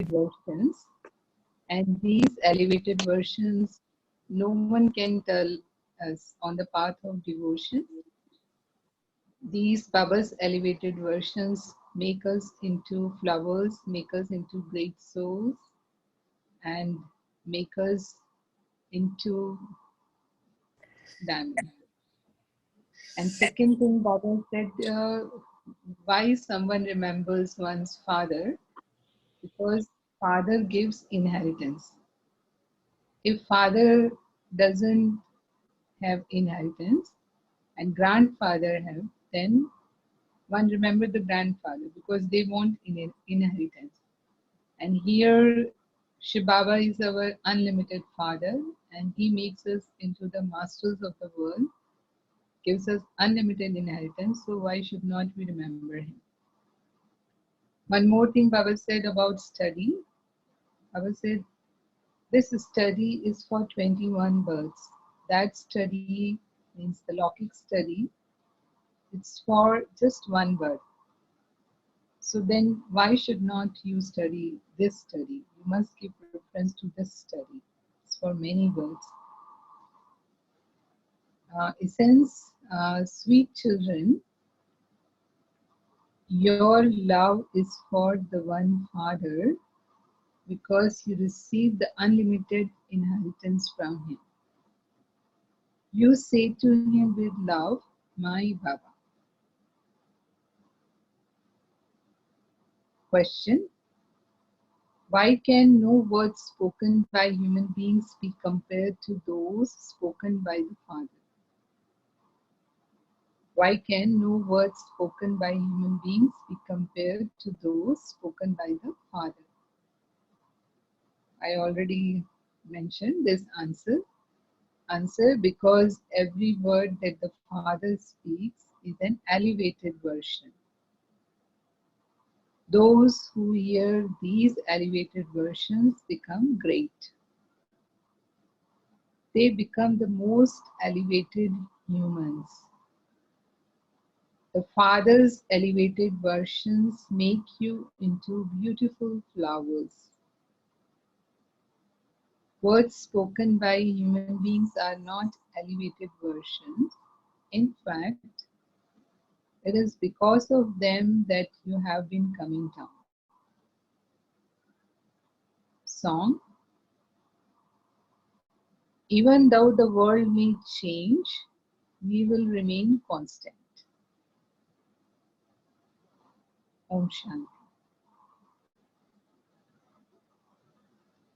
versions, and these elevated versions, no one can tell us on the path of devotion. These Baba's elevated versions make us into flowers, make us into great souls, and make us into diamonds. And second thing, Baba said, why someone remembers one's father? Because father gives inheritance. If father doesn't have inheritance and grandfather have, then one remember the grandfather because they want inheritance. And here Shibaba is our unlimited father, and he makes us into the masters of the world, gives us unlimited inheritance, so why should not we remember him? One more thing Baba said about study. Baba said, this study is for 21 births. That study means the Lokik study. It's for just one birth. So then why should not you study this study? You must give preference to this study. It's for many births. Essence, sweet children, your love is for the one Father because you receive the unlimited inheritance from him. You say to him with love, my Baba. Question: why can no words spoken by human beings be compared to those spoken by the Father? Why can no words spoken by human beings be compared to those spoken by the Father? I already mentioned this answer. Answer: because every word that the Father speaks is an elevated version. Those who hear these elevated versions become great. They become the most elevated humans. The Father's elevated versions make you into beautiful flowers. Words spoken by human beings are not elevated versions. In fact, it is because of them that you have been coming down. Song. Even though the world may change, we will remain constant. Om Shanti.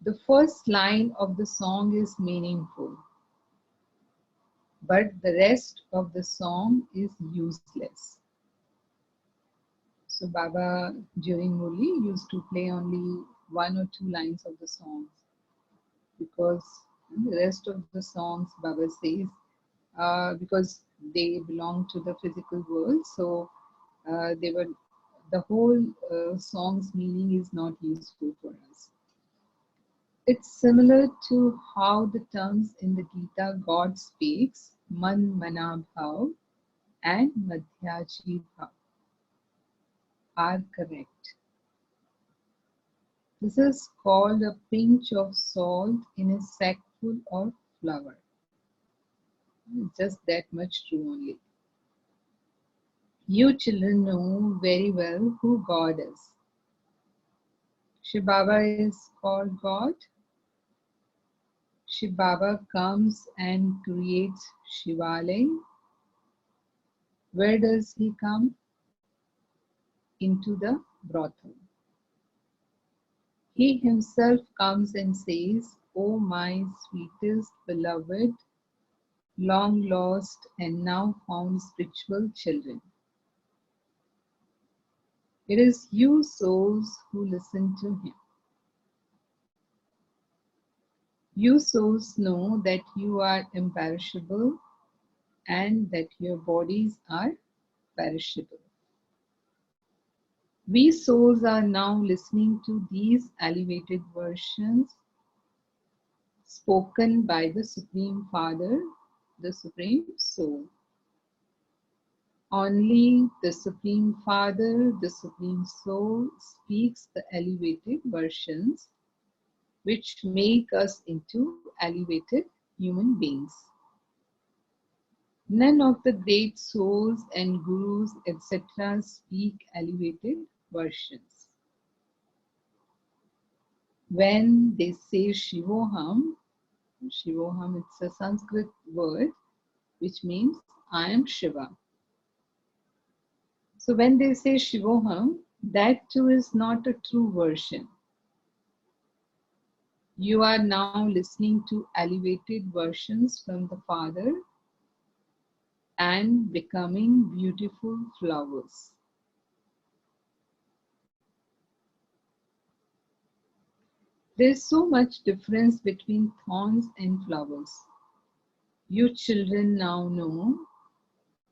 The first line of the song is meaningful, but the rest of the song is useless. So Baba during Murli used to play only one or two lines of the songs because the rest of the songs Baba says because they belong to the physical world, so they were the whole song's meaning is not useful for us. It's similar to how the terms in the Gita God speaks, Man Mana Bhav and Madhyaji Bhav are correct. This is called a pinch of salt in a sackful of flour. Just that much true only. You children know very well who God is. Shiv Baba is called God. Shiv Baba comes and creates Shivalaya. Where does he come? Into the brothel. He himself comes and says, "O my sweetest beloved, long lost and now found spiritual children. It is you souls who listen to him. You souls know that you are imperishable and that your bodies are perishable. We souls are now listening to these elevated versions spoken by the Supreme Father, the Supreme Soul. Only the Supreme Father, the Supreme Soul, speaks the elevated versions which make us into elevated human beings. None of the great souls and gurus, etc., speak elevated versions. When they say Shivoham, Shivoham, it's a Sanskrit word which means I am Shiva. So when they say Shivoham, that too is not a true version. You are now listening to elevated versions from the Father and becoming beautiful flowers. There is so much difference between thorns and flowers. You children now know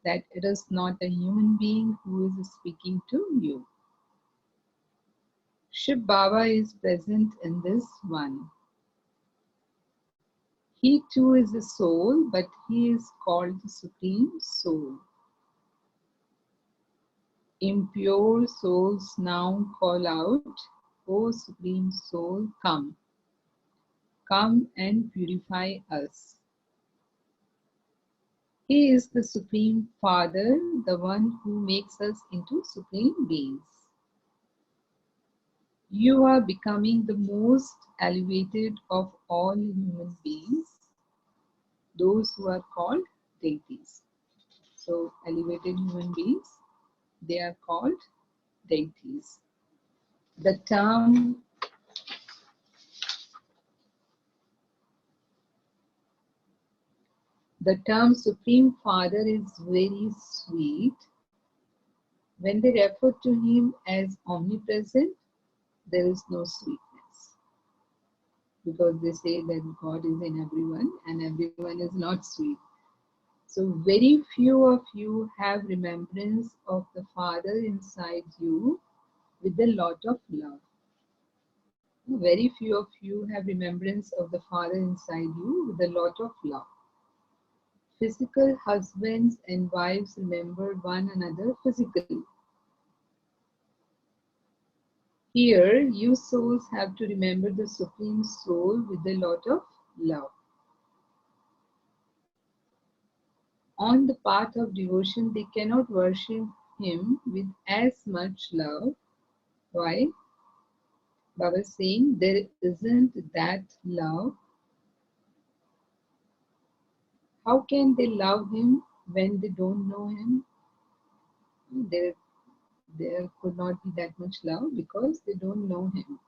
that it is not a human being who is speaking to you. Shiv Baba is present in this one. He too is a soul, but he is called the Supreme Soul. Impure souls now call out, O Supreme Soul, come. Come and purify us. He is the Supreme Father, the one who makes us into supreme beings. You are becoming the most elevated of all human beings, those who are called deities. So, elevated human beings, they are called deities. The term Supreme Father is very sweet. When they refer to him as omnipresent, there is no sweetness. Because they say that God is in everyone and everyone is not sweet. So very few of you have remembrance of the Father inside you with a lot of love. Very few of you have remembrance of the Father inside you with a lot of love. Physical husbands and wives remember one another physically. Here, you souls have to remember the Supreme Soul with a lot of love. On the path of devotion, they cannot worship him with as much love. Why? Baba is saying there isn't that love. How can they love him when they don't know him? There could not be that much love because they don't know him.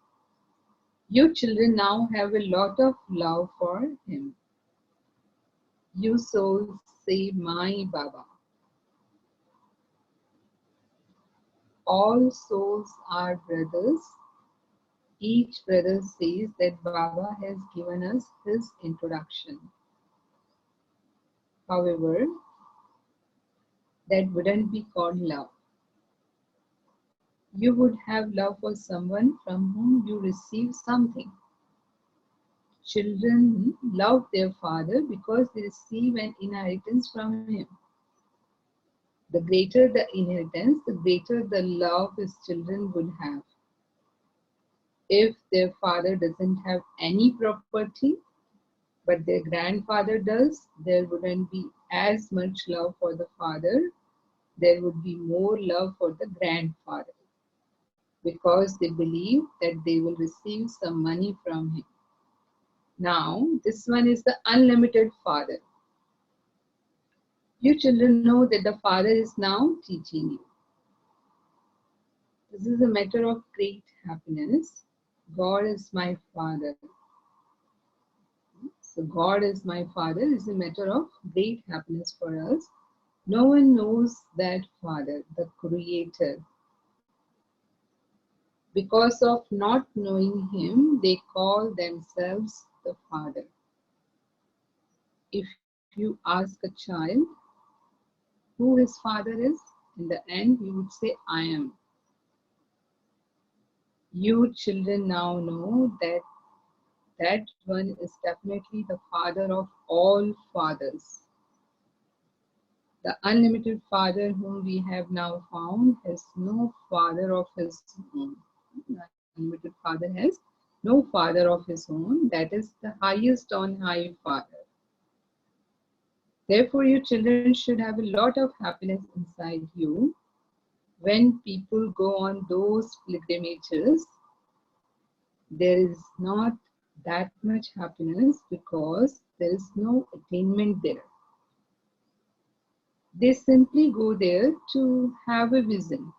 You children now have a lot of love for him. You souls say, my Baba. All souls are brothers. Each brother says that Baba has given us his introduction. However, that wouldn't be called love. You would have love for someone from whom you receive something. Children love their father because they receive an inheritance from him. The greater the inheritance, the greater the love his children would have. If their father doesn't have any property, but their grandfather does, there wouldn't be as much love for the father. There would be more love for the grandfather because they believe that they will receive some money from him. Now, this one is the unlimited father. You children know that the father is now teaching you. This is a matter of great happiness. God is my father. So God is my father is a matter of great happiness for us. No one knows that Father, the Creator. Because of not knowing him, they call themselves the Father. If you ask a child who his father is, in the end he would say, I am. You children now know that that one is definitely the father of all fathers. The unlimited Father whom we have now found has no father of his own. The unlimited Father has no father of his own. That is the highest on high Father. Therefore, your children should have a lot of happiness inside you. When people go on those pilgrimages, there is not that much happiness because there is no attainment there. They simply go there to have a vision.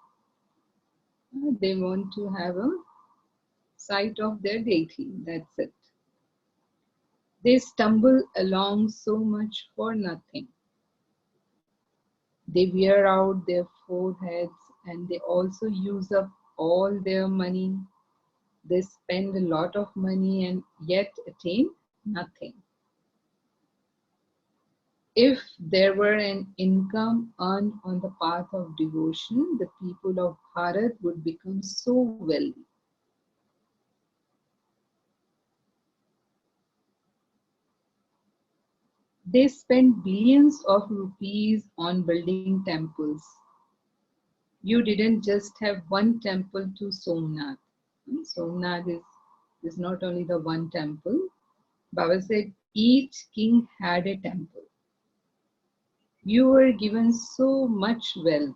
They want to have a sight of their deity. That's it. They stumble along so much for nothing. They wear out their foreheads and they also use up all their money. They spend a lot of money and yet attain nothing. If there were an income earned on the path of devotion, the people of Bharat would become so wealthy. They spent billions of rupees on building temples. You didn't just have one temple to Somnath. Somnath is not only the one temple. Baba said each king had a temple. You were given so much wealth.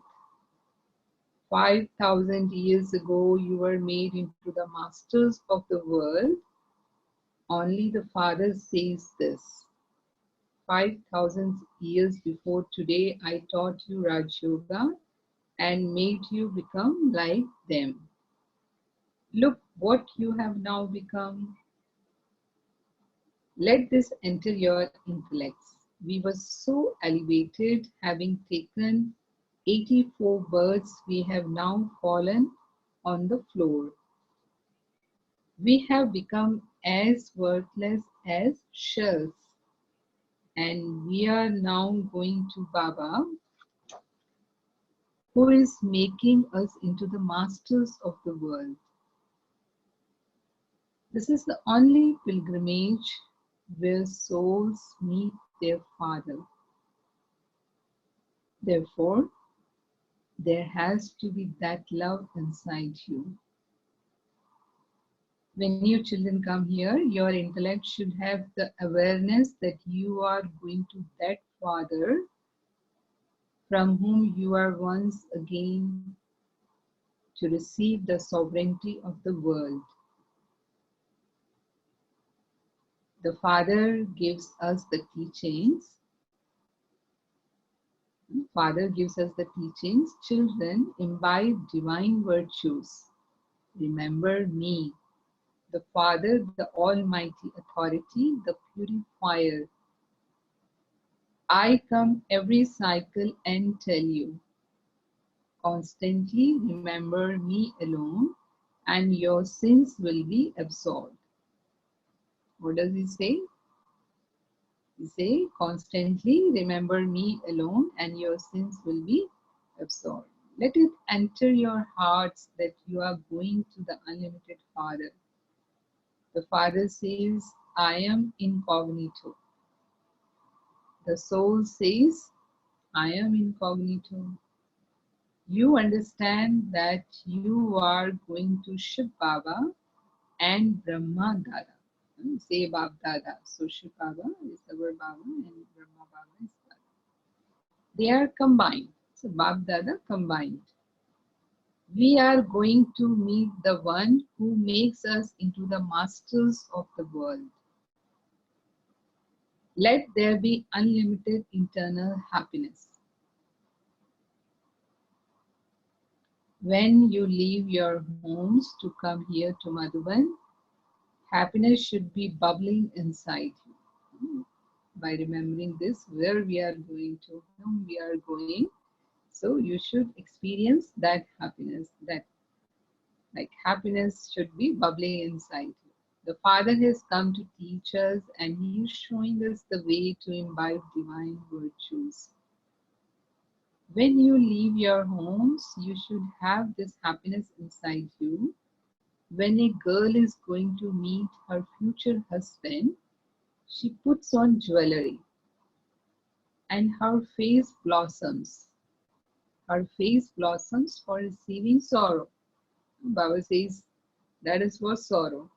5,000 years ago, you were made into the masters of the world. Only the Father says this. 5,000 years before today, I taught you Raj Yoga and made you become like them. Look what you have now become. Let this enter your intellects. We were so elevated, having taken 84 births, we have now fallen on the floor. We have become as worthless as shells. And we are now going to Baba, who is making us into the masters of the world. This is the only pilgrimage where souls meet their Father. Therefore, there has to be that love inside you. When your children come here, your intellect should have the awareness that you are going to that Father from whom you are once again to receive the sovereignty of the world. The Father gives us the teachings. Father gives us the teachings. Children, imbibe divine virtues. Remember me, the Father, the Almighty Authority, the Purifier. I come every cycle and tell you, constantly remember me alone, and your sins will be absolved. What does he say? He say, constantly remember me alone, and your sins will be absolved. Let it enter your hearts that you are going to the unlimited Father. The Father says, I am incognito. The soul says, I am incognito. You understand that you are going to Shiv Baba and Brahma Dada. Say Bab Dada. So Shiv Baba is our Baba and Brahma Baba is Dada. They are combined. So Bab Dada combined. We are going to meet the one who makes us into the masters of the world. Let there be unlimited internal happiness. When you leave your homes to come here to Madhuban, happiness should be bubbling inside you. By remembering this, where we are going to, whom we are going, so you should experience that happiness, that like happiness should be bubbling inside you. The Father has come to teach us and He is showing us the way to imbibe divine virtues. When you leave your homes, you should have this happiness inside you. When a girl is going to meet her future husband, she puts on jewelry. and her face blossoms. Her face blossoms for receiving sorrow. Baba says that is for sorrow.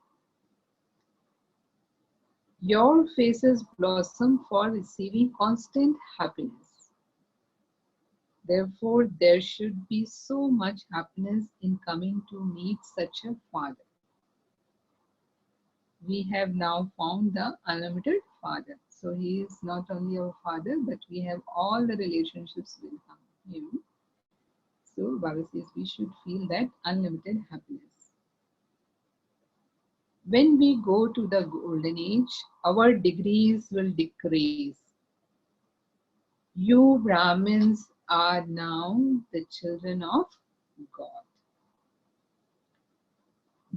Your faces blossom for receiving constant happiness. Therefore, there should be so much happiness in coming to meet such a father. We have now found the unlimited father. So he is not only our father, but we have all the relationships with him. So Baba says we should feel that unlimited happiness. When we go to the golden age, our degrees will decrease. You Brahmins are now the children of God.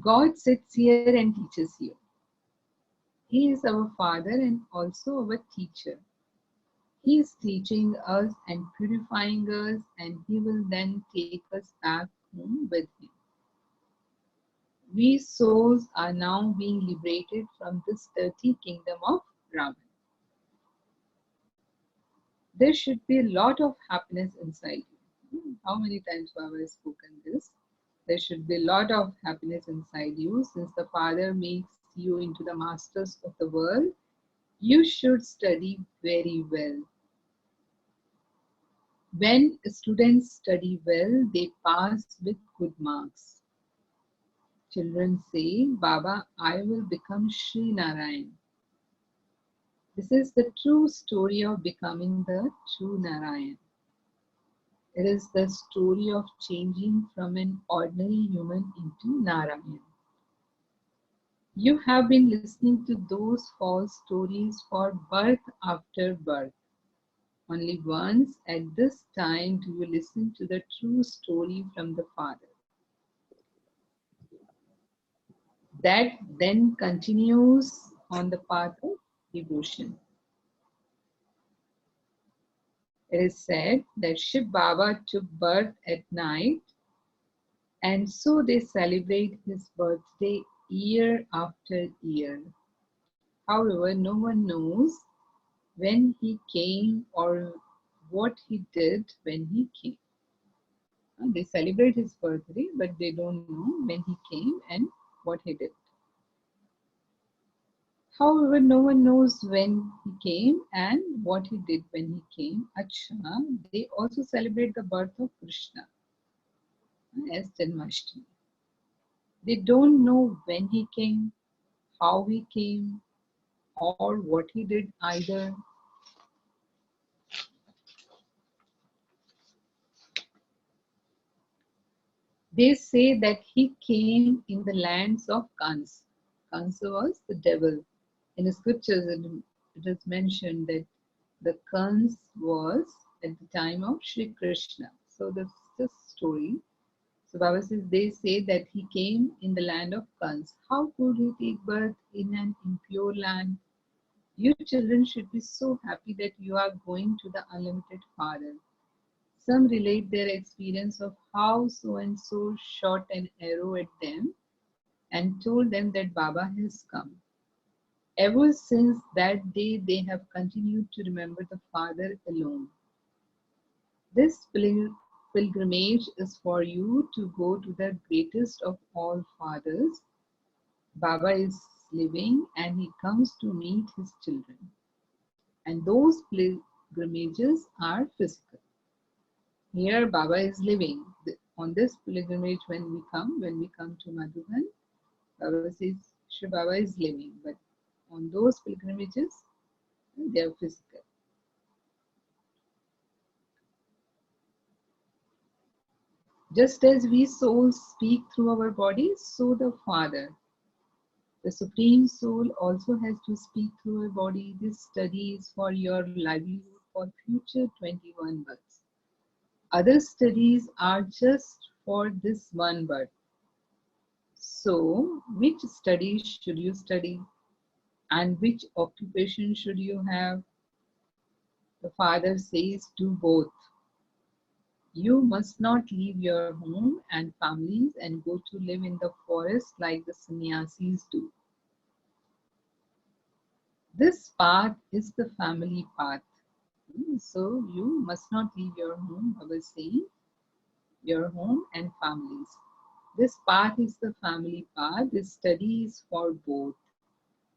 God sits here and teaches you. He is our Father and also our teacher. He is teaching us and purifying us, and He will then take us back home with Him. We souls are now being liberated from this dirty kingdom of Brahman. There should be a lot of happiness inside you. How many times Baba has spoken this? There should be a lot of happiness inside you. Since the Father makes you into the masters of the world, you should study very well. When students study well, they pass with good marks. Children say, Baba, I will become Sri Narayan. This is the true story of becoming the true Narayan. It is the story of changing from an ordinary human into Narayan. You have been listening to those false stories for birth after birth. Only once at this time do you listen to the true story from the Father. That then continues on the path of devotion. It is said that Shiv Baba took birth at night, and so they celebrate his birthday year after year. However, no one knows when he came or what he did when he came. They celebrate his birthday, but they don't know when he came and what he did. However, no one knows when he came and what he did when he came. Acha, they also celebrate the birth of Krishna as Janmashtami. They don't know when he came, how he came, or what he did either. They say that he came in the lands of Kans. Kansa was the devil. In the scriptures, it is mentioned that the Kans was at the time of Sri Krishna. So that's the story. So Baba says they say that he came in the land of Kans. How could he take birth in an impure land? You children should be so happy that you are going to the unlimited Father. Some relate their experience of how so and so shot an arrow at them and told them that Baba has come. Ever since that day, they have continued to remember the Father alone. This pilgrimage is for you to go to the greatest of all fathers. Baba is living and he comes to meet his children. And those pilgrimages are physical. Here Baba is living. On this pilgrimage when we come to Madhuban, Baba says Shri Baba is living. But on those pilgrimages, they are physical. Just as we souls speak through our bodies, so the Father, the Supreme Soul, also has to speak through our body. This study is for your livelihood for future 21 births. Other studies are just for this one birth. So, which studies should you study? And which occupation should you have? The Father says, do both. You must not leave your home and families and go to live in the forest like the sannyasis do. This path is the family path. So you must not leave your home, Baba is saying, your home and families. This path is the family path. This study is for both.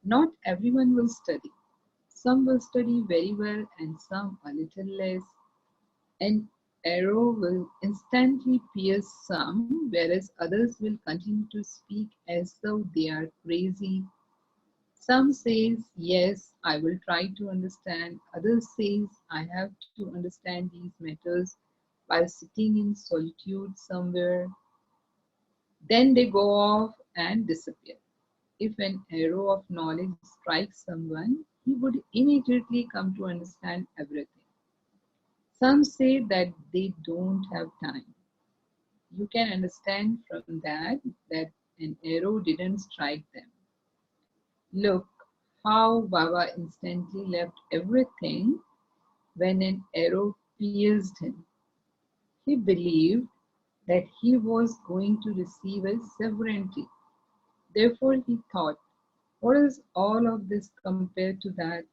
Not everyone will study. Some will study very well and some a little less. An arrow will instantly pierce some, whereas others will continue to speak as though they are crazy. Some says, yes, I will try to understand. Others says, I have to understand these matters while sitting in solitude somewhere. Then they go off and disappear. If an arrow of knowledge strikes someone, he would immediately come to understand everything. Some say that they don't have time. You can understand from that an arrow didn't strike them. Look how Baba instantly left everything when an arrow pierced him. He believed that he was going to receive a sovereignty. Therefore, he thought, what is all of this compared to that?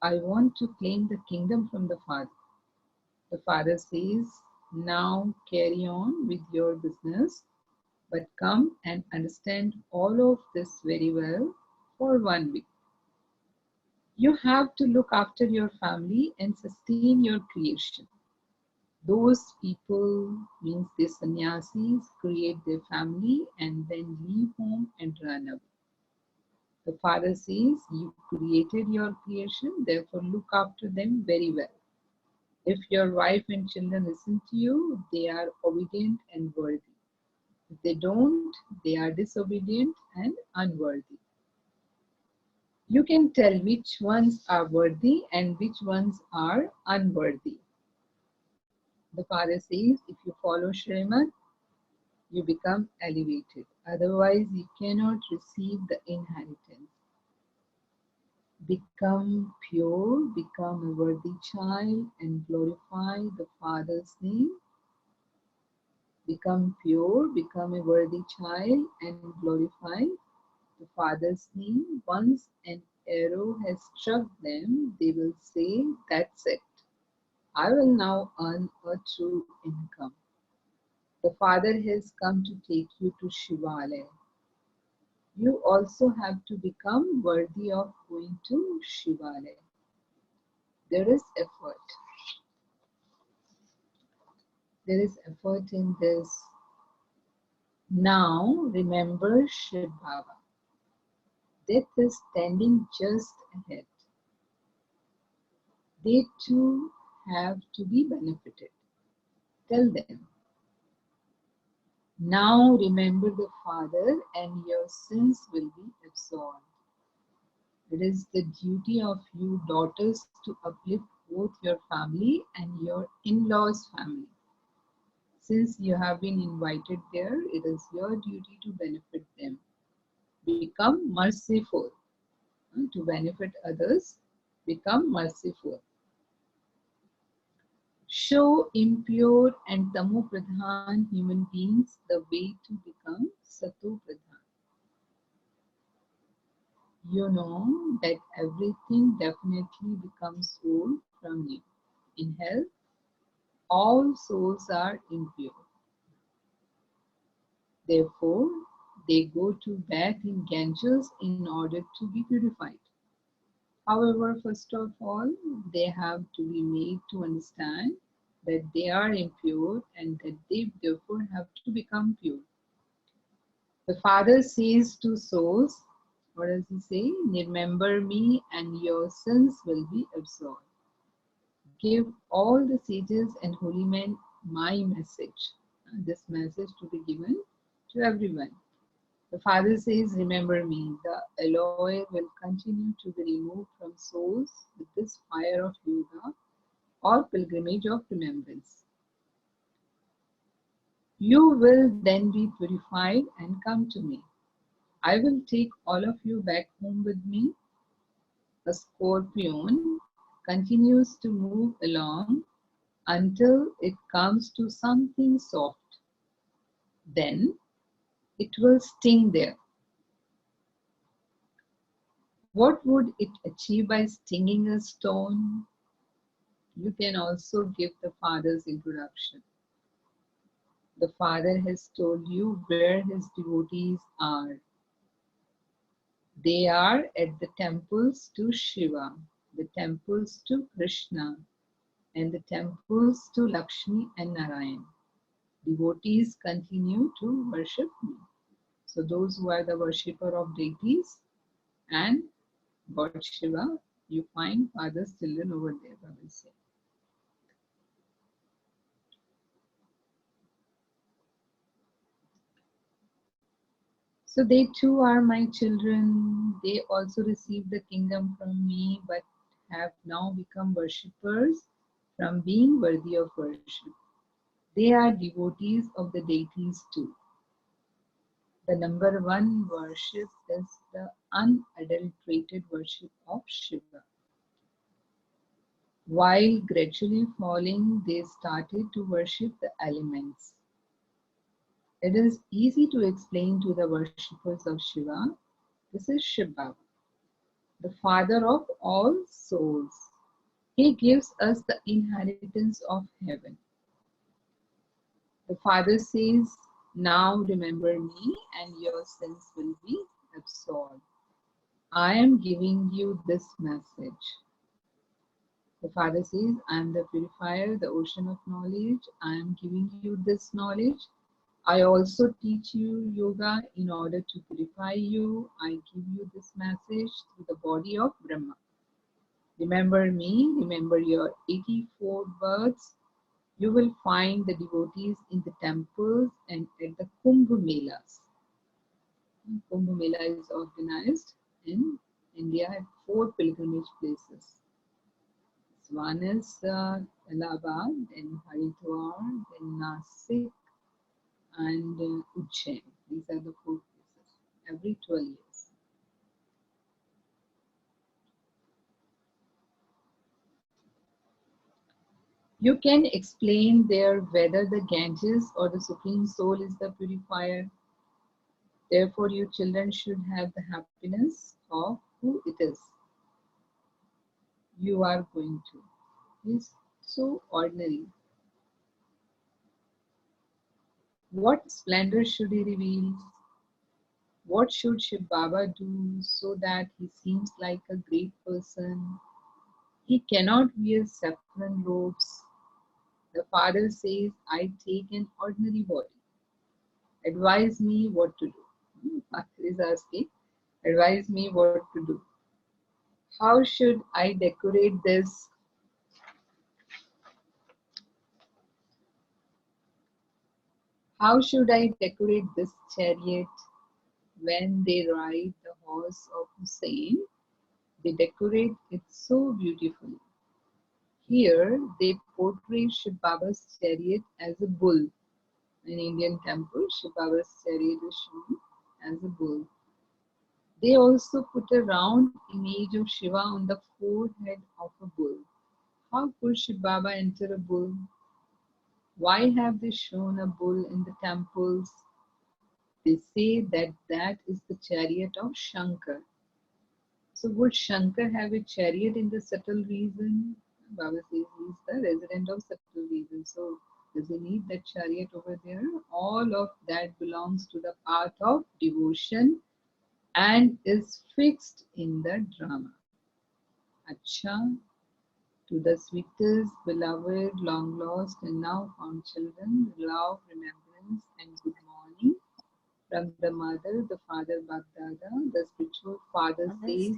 I want to claim the kingdom from the Father. The Father says, now carry on with your business, but come and understand all of this very well for 1 week. You have to look after your family and sustain your creation. Those people, means the sannyasis, create their family and then leave home and run away. The Father says, you created your creation, therefore look after them very well. If your wife and children listen to you, they are obedient and worthy. If they don't, they are disobedient and unworthy. You can tell which ones are worthy and which ones are unworthy. The Father says, if you follow Shrimad, you become elevated. Otherwise, you cannot receive the inheritance. Become pure, become a worthy child, and glorify the Father's name. Become pure, become a worthy child, and glorify the Father's name. Once an arrow has struck them, they will say, that's it. I will now earn a true income. The Father has come to take you to Shivalaya. You also have to become worthy of going to Shivalaya. There is effort. There is effort in this. Now remember Shiv Baba. Death is standing just ahead. They too have to be benefited. Tell them. Now remember the Father and your sins will be absolved. It is the duty of you daughters to uplift both your family and your in-laws' family. Since you have been invited there, it is your duty to benefit them. Become merciful. To benefit others, become merciful. Show impure and tamu pradhan human beings the way to become sato pradhan. You know that everything definitely becomes old from you. In hell, all souls are impure. Therefore, they go to bath in Ganges in order to be purified. However, first of all, they have to be made to understand that they are impure and that they therefore have to become pure. The Father says to souls, what does he say? Remember me and your sins will be absolved. Give all the sages and holy men my message. This message to be given to everyone. The Father says, remember me. The alloy will continue to be removed from souls with this fire of yoga or pilgrimage of remembrance. You will then be purified and come to me. I will take all of you back home with me. A scorpion continues to move along until it comes to something soft. Then it will sting there. What would it achieve by stinging a stone? You can also give the Father's introduction. The Father has told you where his devotees are. They are at the temples to Shiva, the temples to Krishna, and the temples to Lakshmi and Narayan. Devotees continue to worship me. So those who are the worshipper of deities and God Shiva, you find Father's children over there, I will say. So they too are my children. They also received the kingdom from me, but have now become worshippers from being worthy of worship. They are devotees of the deities too. The number one worship is the unadulterated worship of Shiva. While gradually falling, they started to worship the elements. It is easy to explain to the worshippers of Shiva. This is Shiva, the father of all souls. He gives us the inheritance of heaven. The Father says, now remember me and your sins will be absolved. I am giving you this message. The Father says, I am the purifier, the ocean of knowledge. I am giving you this knowledge. I also teach you yoga in order to purify you. I give you this message through the body of Brahma. Remember me, remember your 84 births. You will find the devotees in the temples and at the Kumbh Melas. Kumbh Mela is organized in India at 4 pilgrimage places. One is Allahabad, then Haridwar, then Nasik, and Ujjain. These are the 4 places every 12 years. You can explain there whether the Ganges or the Supreme Soul is the purifier. Therefore, you children should have the happiness of who it is you are going to. He is so ordinary. What splendor should he reveal? What should Shiv Baba do so that he seems like a great person? He cannot wear saffron robes. The father says, I take an ordinary body. Advise me what to do. Father is asking, advise me what to do. How should I decorate this? How should I decorate this chariot? When they ride the horse of Hussein, they decorate it so beautifully. Here, they portray Shiv Baba's chariot as a bull. In Indian temple, Shiv Baba's chariot is shown as a bull. They also put a round image of Shiva on the forehead of a bull. How could Shiv Baba enter a bull? Why have they shown a bull in the temples? They say that that is the chariot of Shankar. So would Shankar have a chariot in the subtle region? Baba says he is the resident of subtle region. So does he need that chariot over there? All of that belongs to the path of devotion and is fixed in the drama. Acha, to the sweetest, beloved, long lost, and now found children, love, remembrance, and good morning. From the mother, the father, Bagdada, the spiritual father says,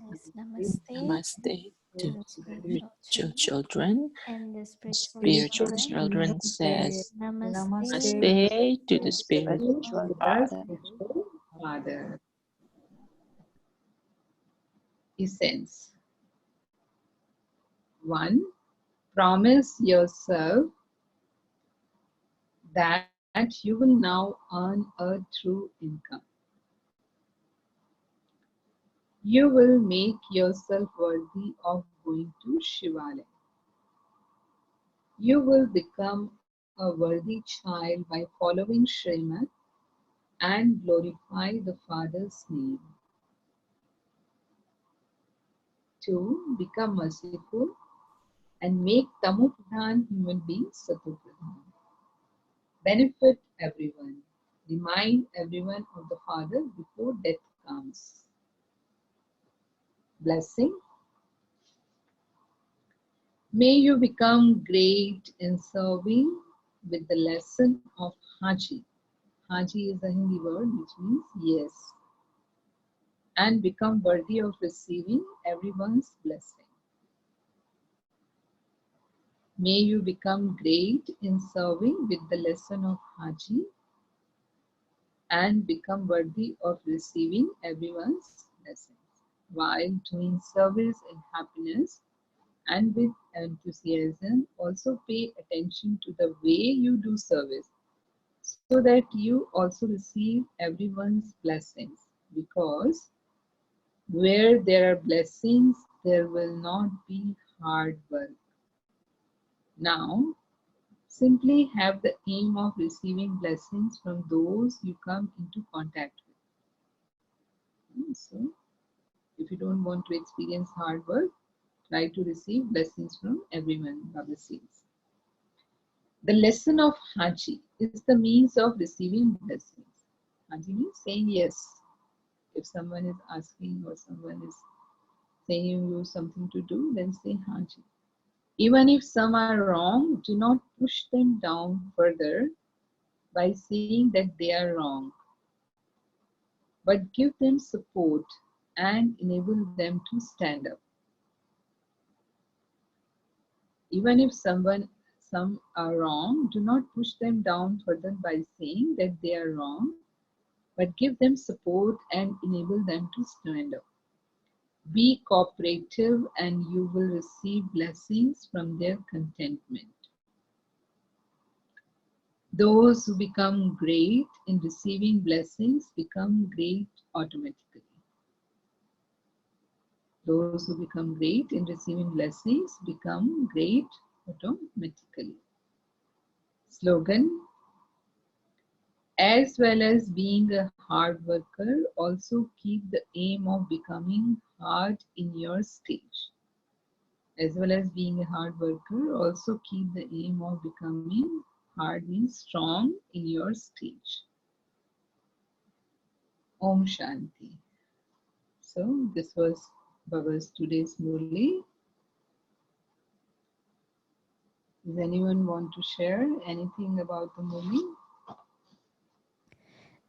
Namaste to the spiritual children. and the Spiritual children says, Namaste Namaste to the to spiritual the father. spiritual father. Essence 1. Promise yourself that you will now earn a true income. You will make yourself worthy of going to Shivalaya. You will become a worthy child by following Srimad and glorify the Father's name. 2. Become merciful and make Tamopradhan human beings Satopradhan. Benefit everyone. Remind everyone of the Father before death comes. Blessing. May you become great in serving with the lesson of Haji. Haji is a Hindi word which means yes, and become worthy of receiving everyone's blessing. May you become great in serving with the lesson of Haji and become worthy of receiving everyone's blessings. While doing service in happiness and with enthusiasm, also pay attention to the way you do service so that you also receive everyone's blessings. Because where there are blessings, there will not be hard work. Now, simply have the aim of receiving blessings from those you come into contact with. So, if you don't want to experience hard work, try to receive blessings from everyone, Baba says. The lesson of Haji is the means of receiving blessings. Haji means saying yes. If someone is asking or someone is saying you something to do, then say Haji. Even if some are wrong, do not push them down further by saying that they are wrong, but give them support and enable them to stand up. Even if some are wrong, do not push them down further by saying that they are wrong, but give them support and enable them to stand up. Be cooperative and you will receive blessings from their contentment. Those who become great in receiving blessings become great automatically. Those who become great in receiving blessings become great automatically. Slogan: as well as being a hard worker, also keep the aim of becoming hard in your stage. As well as being a hard worker, also keep the aim of becoming hard means strong in your stage. Om Shanti. So this was Baba's today's Murli. Does anyone want to share anything about the Murli?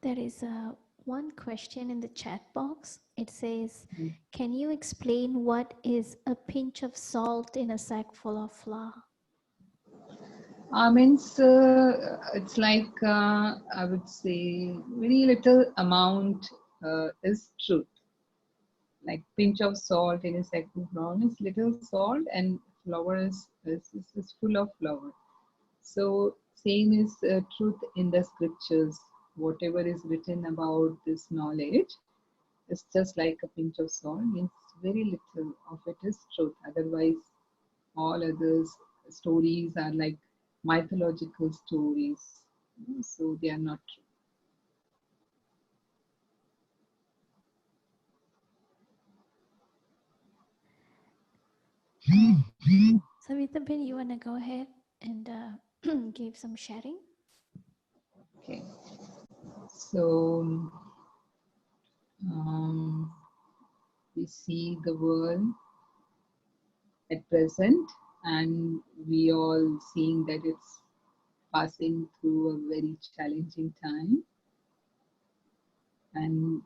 There is one question in the chat box. It says, can you explain what is a pinch of salt in a sack full of flour? Means it's like I would say very little amount is truth. Like pinch of salt in a sack of flour is little salt and flour is full of flour. So same is truth in the scriptures. Whatever is written about this knowledge is just like a pinch of salt. Means very little of it is truth. Otherwise, all others stories are like mythological stories. So they are not true. Savita Ben, you want to go ahead and give some sharing? Okay. So we see the world at present, and we all seeing that it's passing through a very challenging time. And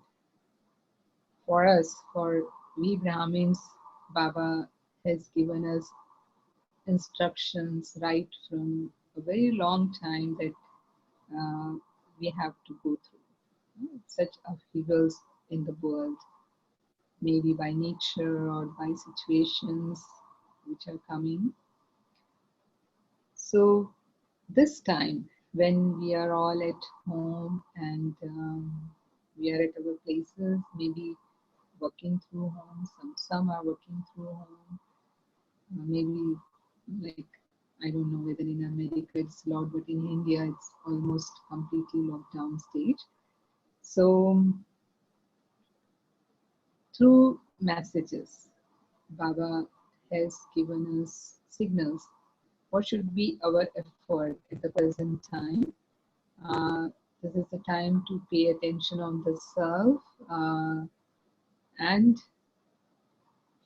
for us, for we Brahmins, Baba has given us instructions right from a very long time that uh, we have to go through such upheavals in the world, maybe by nature or by situations which are coming. So this time when we are all at home and we are at our places, maybe working through home, some are working through home, maybe like I don't know whether in America it's allowed, but in India it's almost completely lockdown stage. So through messages, Baba has given us signals what should be our effort at the present time. Uh, this is the time to pay attention on the self and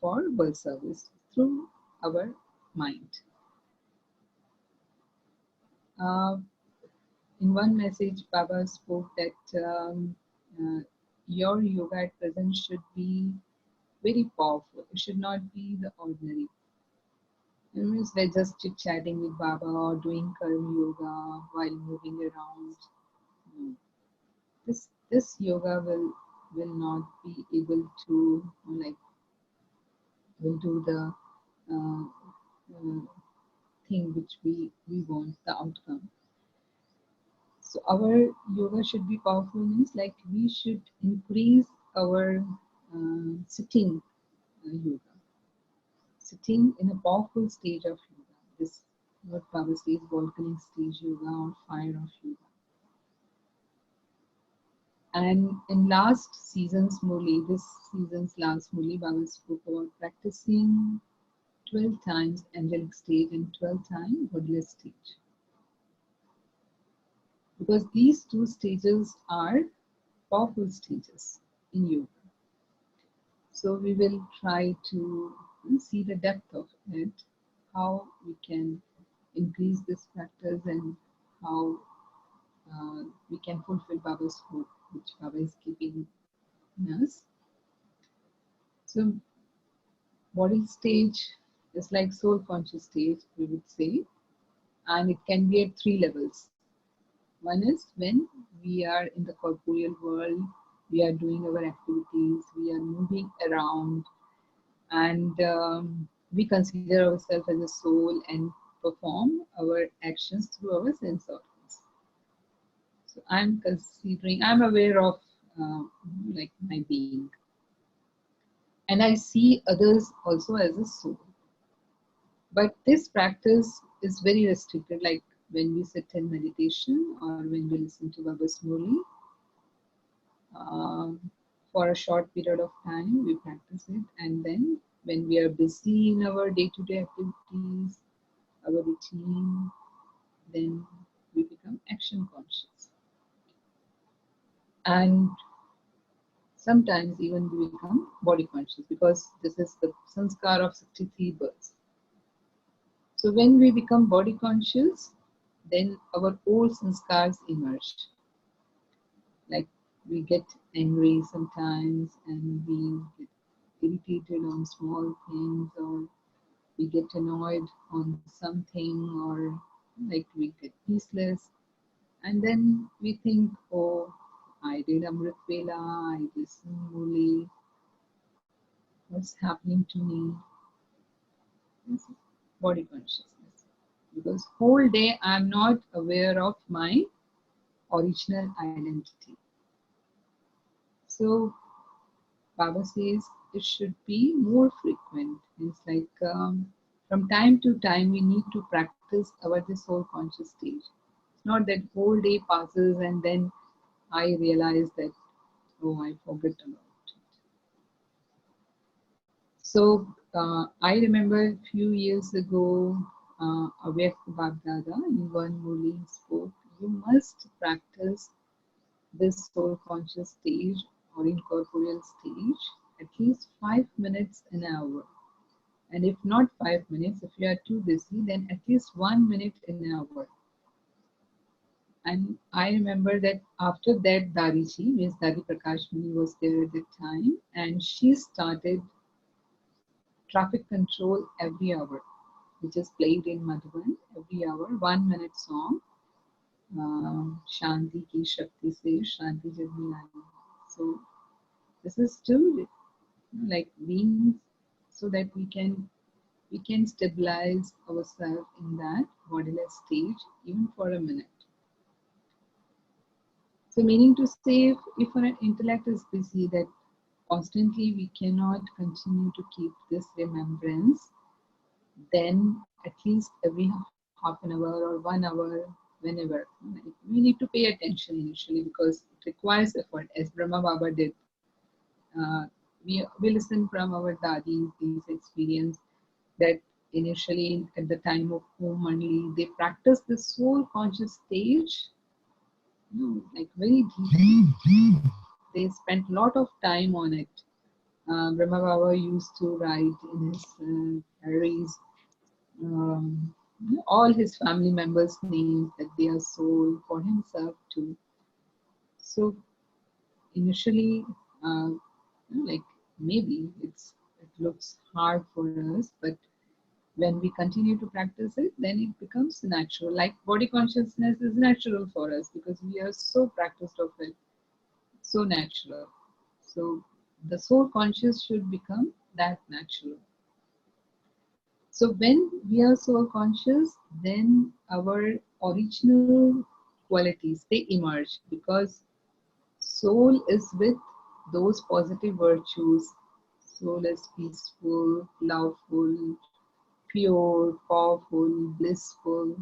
for world service through our mind. Uh, in one message, Baba spoke that uh, your yoga at present should be very powerful. It should not be the ordinary. It means like just chit chatting with Baba or doing karma yoga while moving around. No. This yoga will not be able to like will do the uh, uh, thing which we want the outcome. So our yoga should be powerful means like we should increase our sitting yoga, sitting in a powerful stage of yoga. This what Baba says volcanic stage yoga or fire of yoga. And in last season's Murli, this season's last Murli, Baba spoke about practicing 12 times angelic stage and 12 times bodiless stage. Because these two stages are powerful stages in yoga. So we will try to see the depth of it, how we can increase this practice and how we can fulfill Baba's hope, which Baba is keeping in us. So body stage is like soul conscious stage, we would say, and it can be at three levels. One is when we are in the corporeal world, we are doing our activities, we are moving around, and we consider ourselves as a soul and perform our actions through our sense organs. So I'm aware of like my being, and I see others also as a soul. But this practice is very restricted, like when we sit in meditation or when we listen to Baba's Murli. Um, for a short period of time, we practice it, and then when we are busy in our day-to-day activities, our routine, then we become action conscious. And sometimes even we become body conscious because this is the sanskar of 63 births. So when we become body conscious, then our old sanskars emerge. Like we get angry sometimes and we get irritated on small things, or we get annoyed on something, or like we get peaceless. And then we think, oh, I did Amrit Vela, I listened Murli, what's happening to me? This is body consciousness. Because whole day I'm not aware of my original identity. So Baba says it should be more frequent. It's like from time to time we need to practice our this whole conscious stage. It's not that whole day passes and then I realize that oh I forgot about it. So I remember a few years ago, Avyakt Bagdada in one Murli spoke, you must practice this soul conscious stage or incorporeal stage at least 5 minutes an hour. And if not 5 minutes, if you are too busy, then at least 1 minute an hour. And I remember that after that, Dariji, Miss Dadi Prakash Muni was there at the time, and she started traffic control every hour, which is played in Madhuban every hour, 1 minute song. Shanti ki Shakti se Shanti Jag mein aayi. So this is to like being so that we can stabilize ourselves in that bodiless stage even for a minute. So meaning to say if our intellect is busy that constantly we cannot continue to keep this remembrance, then at least every half an hour or 1 hour, whenever, we need to pay attention initially because it requires effort, as Brahma Baba did. Uh, we listen from our dadis these experience that initially at the time of Murli, they practice the soul conscious stage, like very deeply. They spent a lot of time on it. Brahma Baba used to write in his diaries all his family members' names that they are sold for himself too. So initially, like maybe it looks hard for us, but when we continue to practice it, then it becomes natural. Like body consciousness is natural for us because we are so practiced of it, so natural. So the soul conscious should become that natural. So when we are soul conscious, then our original qualities they emerge because soul is with those positive virtues. Soul is peaceful, loveful, pure, powerful, blissful.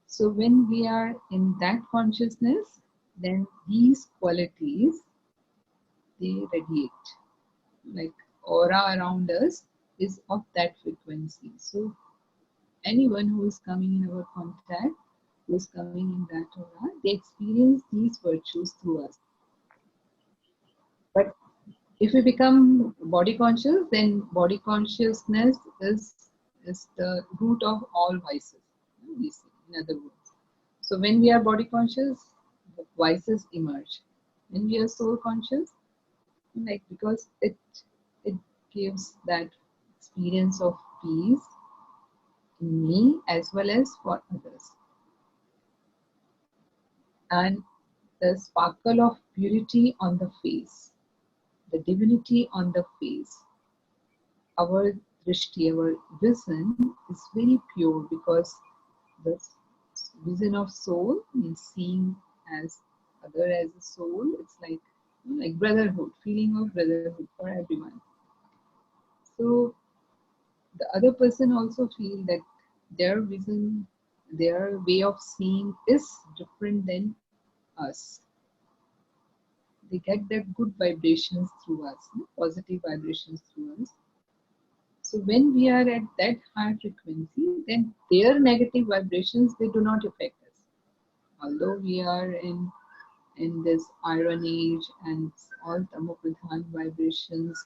So when we are in that consciousness, then these qualities they radiate. Like aura around us is of that frequency. So anyone who is coming in our contact, who is coming in that aura, they experience these virtues through us. But if we become body conscious, then body consciousness is the root of all vices. We say, in other words. So when we are body conscious, the vices emerge. When we are soul conscious, like because it gives that experience of peace in me as well as for others. And the sparkle of purity on the face, the divinity on the face, our drishti, our vision is very pure because the vision of soul means seeing as other as a soul. It's like brotherhood, feeling of brotherhood for everyone. So the other person also feel that their vision, their way of seeing is different than us. They get that good vibrations through us, positive vibrations through us. So when we are at that high frequency, then their negative vibrations they do not affect us. Although we are in this iron age and all tamopradhan vibrations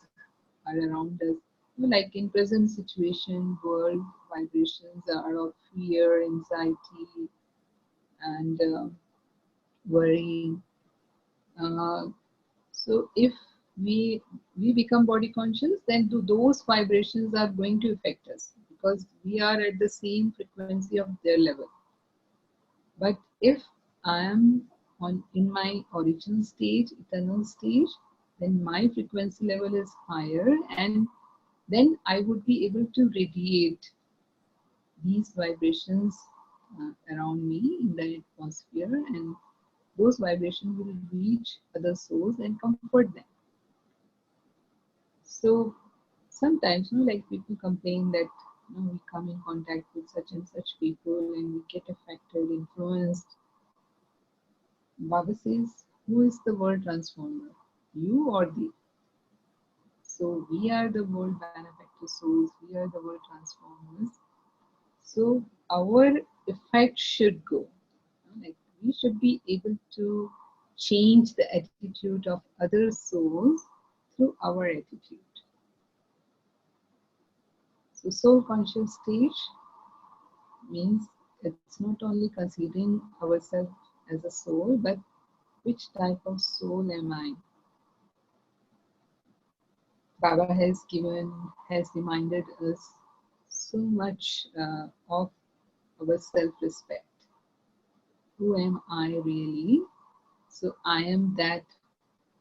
are around us. Like in present situation, world vibrations are of fear, anxiety, and worry. Uh, So if we we become body conscious, then those vibrations are going to affect us because we are at the same frequency of their level. But if I am on in my original stage, eternal stage, then my frequency level is higher, and then I would be able to radiate these vibrations around me in the atmosphere, and those vibrations will reach other souls and comfort them. So sometimes, like people complain that we come in contact with such and such people and we get affected, influenced. Baba says, who is the world transformer? You or they? So we are the world benefactor souls, we are the world transformers. So our effect should go. Like we should be able to change the attitude of other souls through our attitude. So soul conscious stage means it's not only considering ourselves as a soul, but which type of soul am I? Baba has reminded us so much of our self-respect. Who am I really? So I am that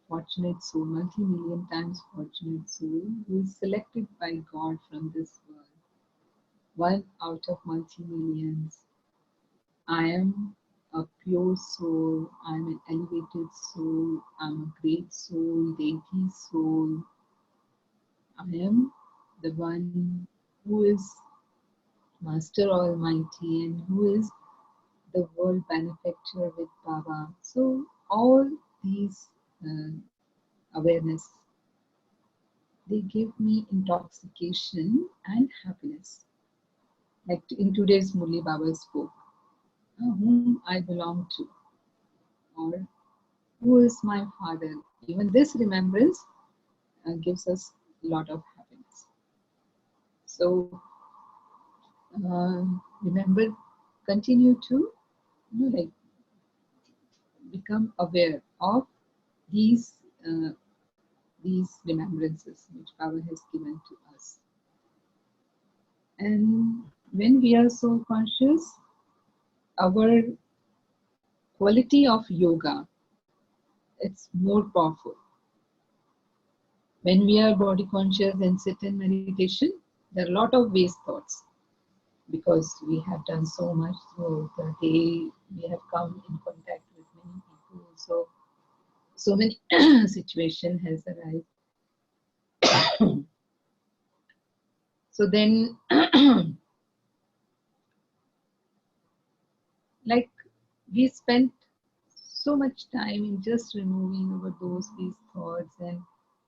fortunate soul, multi-million times fortunate soul who is selected by God from this world. One out of multi-millions. I am a pure soul, I'm an elevated soul, I'm a great soul, deity soul. I am the one who is Master Almighty and who is the world benefactor with Baba. So all these uh, awareness they give me intoxication and happiness. Like in today's Murli Baba spoke, whom I belong to, or who is my father. Even this remembrance gives us a lot of happiness. So remember, continue to like become aware of these uh, these remembrances which Baba has given to us. And when we are so conscious, our quality of yoga, it's more powerful. When we are body conscious and sit in meditation, there are a lot of waste thoughts because we have done so much throughout the day. We have come in contact with many people, so many situation has arrived. So then, like we spent so much time in just removing these thoughts and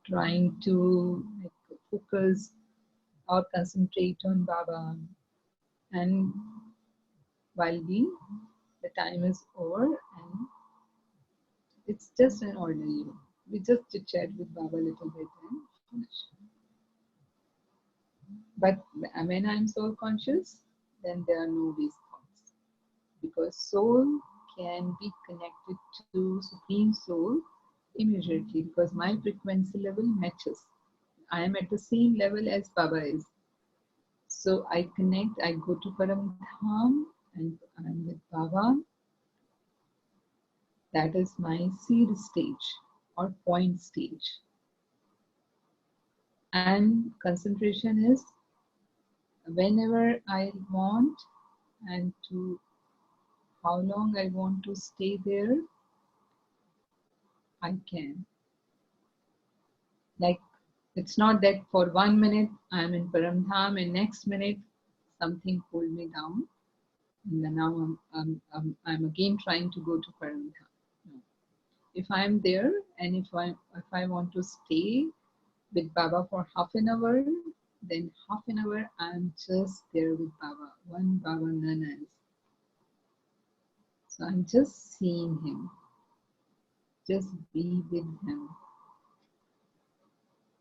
trying to like focus or concentrate on Baba. And while being the time is over and it's just an ordinary room. We just chit chat with Baba a little bit and finish. But when I'm soul conscious, then there are no these thoughts because soul can be connected to Supreme Soul immediately because my frequency level matches. I am at the same level as Baba is. So I connect, I go to Param Dham and I'm with Baba. That is my seed stage or point stage. And concentration is whenever I want and to how long I want to stay there, I can. Like it's not that for 1 minute I'm in Paramdham and next minute something pulled me down and then now I'm again trying to go to Paramdham. No. If I'm there and if I want to stay with Baba for half an hour, then half an hour I'm just there with Baba. One Baba, none else. So I'm just seeing him, just be with him.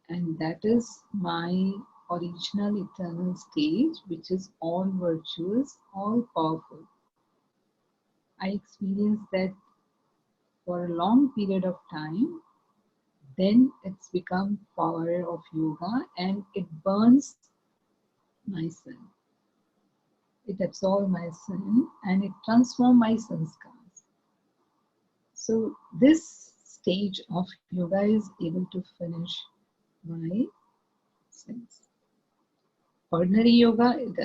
And that is my original eternal stage, which is all virtuous, all powerful. I experienced that for a long period of time. Then it's become power of yoga and it burns my sin. It absorbs my sin and it transforms my sanskars. So this stage of yoga is able to finish my sins. Ordinary yoga, it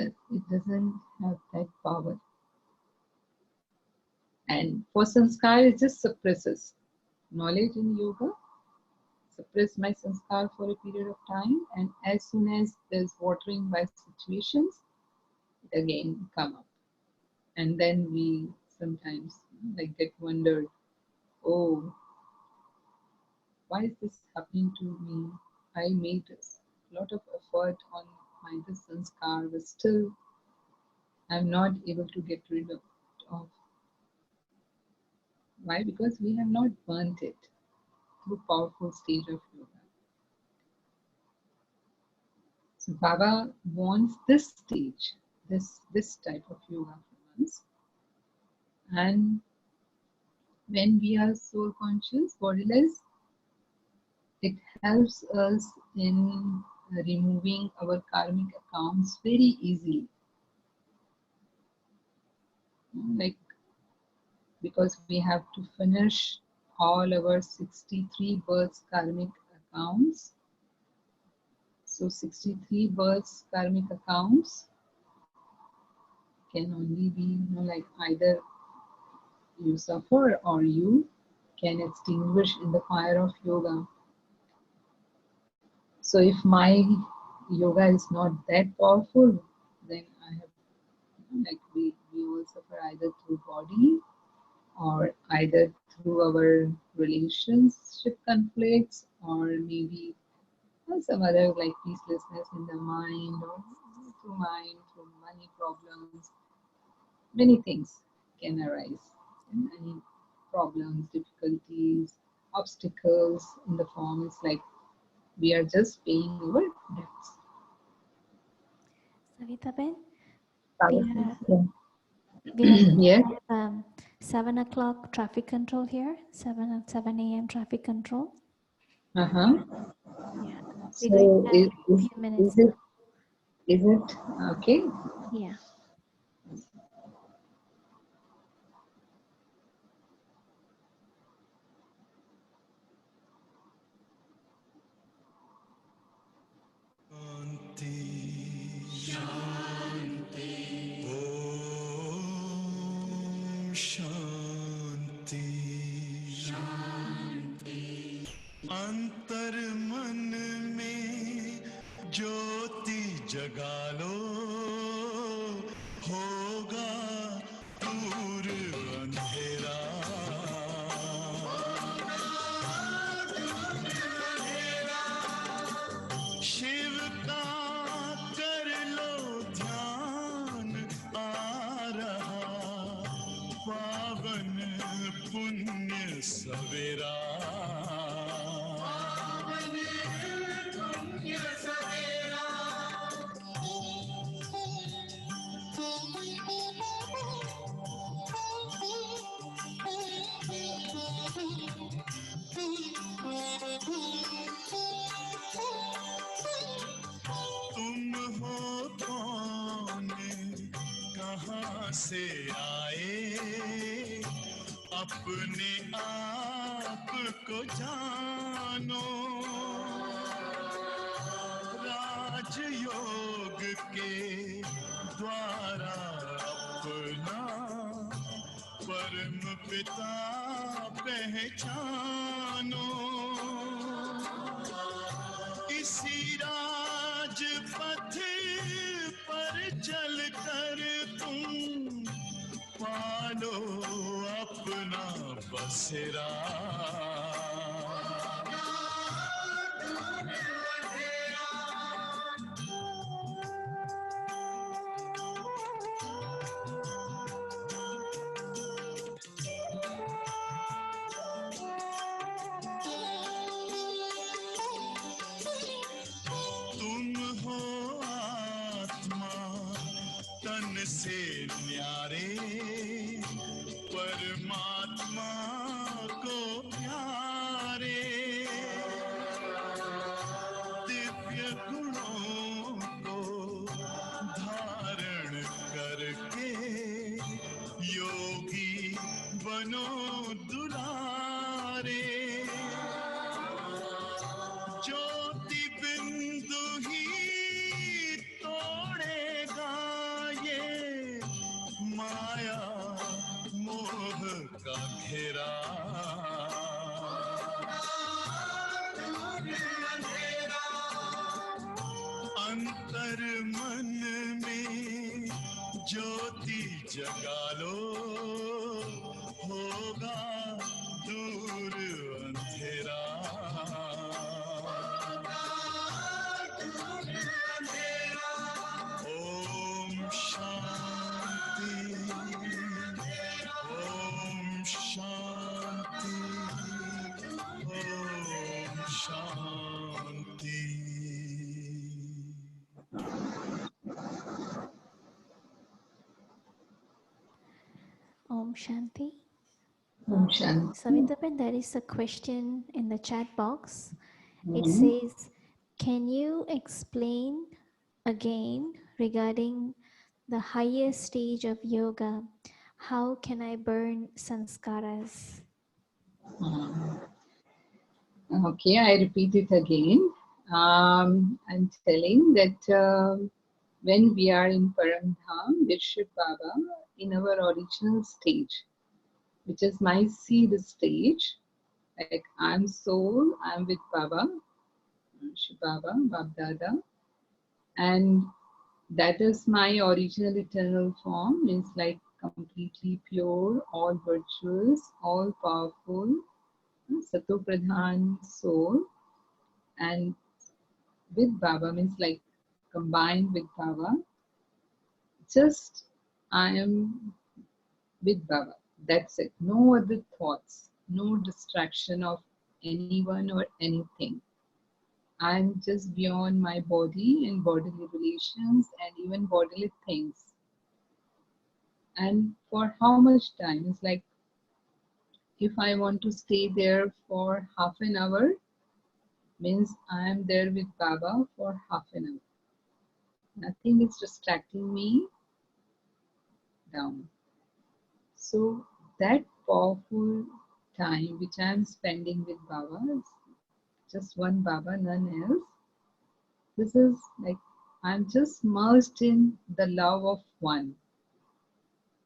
doesn't have that power. And for sanskar, it just suppresses. Knowledge in yoga suppress my sanskar for a period of time, and as soon as there's watering by situations, it again come up. And then we sometimes like get wondered, oh, why is this happening to me? I made a lot of effort on my this sanskar, but still I'm not able to get rid of. Why? Because we have not burnt it through powerful stage of yoga. So Baba wants this stage, this type of yoga from us. And when we are soul conscious, bodiless, it helps us in removing our karmic accounts very easily. Like because we have to finish all our 63 births karmic accounts. So 63 births karmic accounts can only be like either you suffer or you can extinguish in the fire of yoga. So if my yoga is not that powerful, then I have like we will suffer either through body or either through our relationship conflicts or maybe some other like peacelessness in the mind or through money problems. Many things can arise. Any problems, difficulties, obstacles in the form is like we are just paying our debts. Savita Ben, we Powerful. are we are Yes. we have 7 o'clock traffic control here. 7 a.m. traffic control. Uh-huh. Yeah, we're going So to have a few minutes now. is it okay? Yeah. शांति अंतर मन में ज्योति जगा लो होगा दूर अंधेरा शिव का कर लो ध्यान आ रहा पावन पुण्य सवेरा तुम हो कौन कहाँ से आए अपने आप को जानो राजयोग के द्वारा अपना परम पिता पहचानो इसी राजपथ पर चल कर तुम पालो अपना बसेरा तुम हो आत्मा तन से न्यारे परमात्मा को प्यारे दिव्य गुणों को धारण करके योगी बनो दुलारे ज्योति बिंदु ही तोड़ेगा ये माया मोह का घेरा अंतर मन में ज्योति जगा लो होगा दूर अंधेरा Om Shanti Om Shanti Om Shanti Om Shanti. Om Shanti. Savita Ben, there is a question in the chat box. It says, can you explain again regarding the highest stage of yoga? How can I burn sanskaras? Okay, I repeat it again. I'm telling that when we are in Paramdham, Vishnu Baba, in our original stage, which is my seed stage, like I'm soul, I'm with Baba, Shiv Baba, Babdada, and that is my original eternal form, means like completely pure, all virtuous, all powerful, Sato Pradhan soul, and with Baba means like combined with Baba. Just I am with Baba. That's it. No other thoughts, no distraction of anyone or anything. I'm just beyond my body and bodily relations and even bodily things. And for how much time? It's like if I want to stay there for half an hour, means I am there with Baba for half an hour. Nothing is distracting me down. So that powerful time which I am spending with Baba is just one Baba, none else. This is like I'm just merged in the love of one.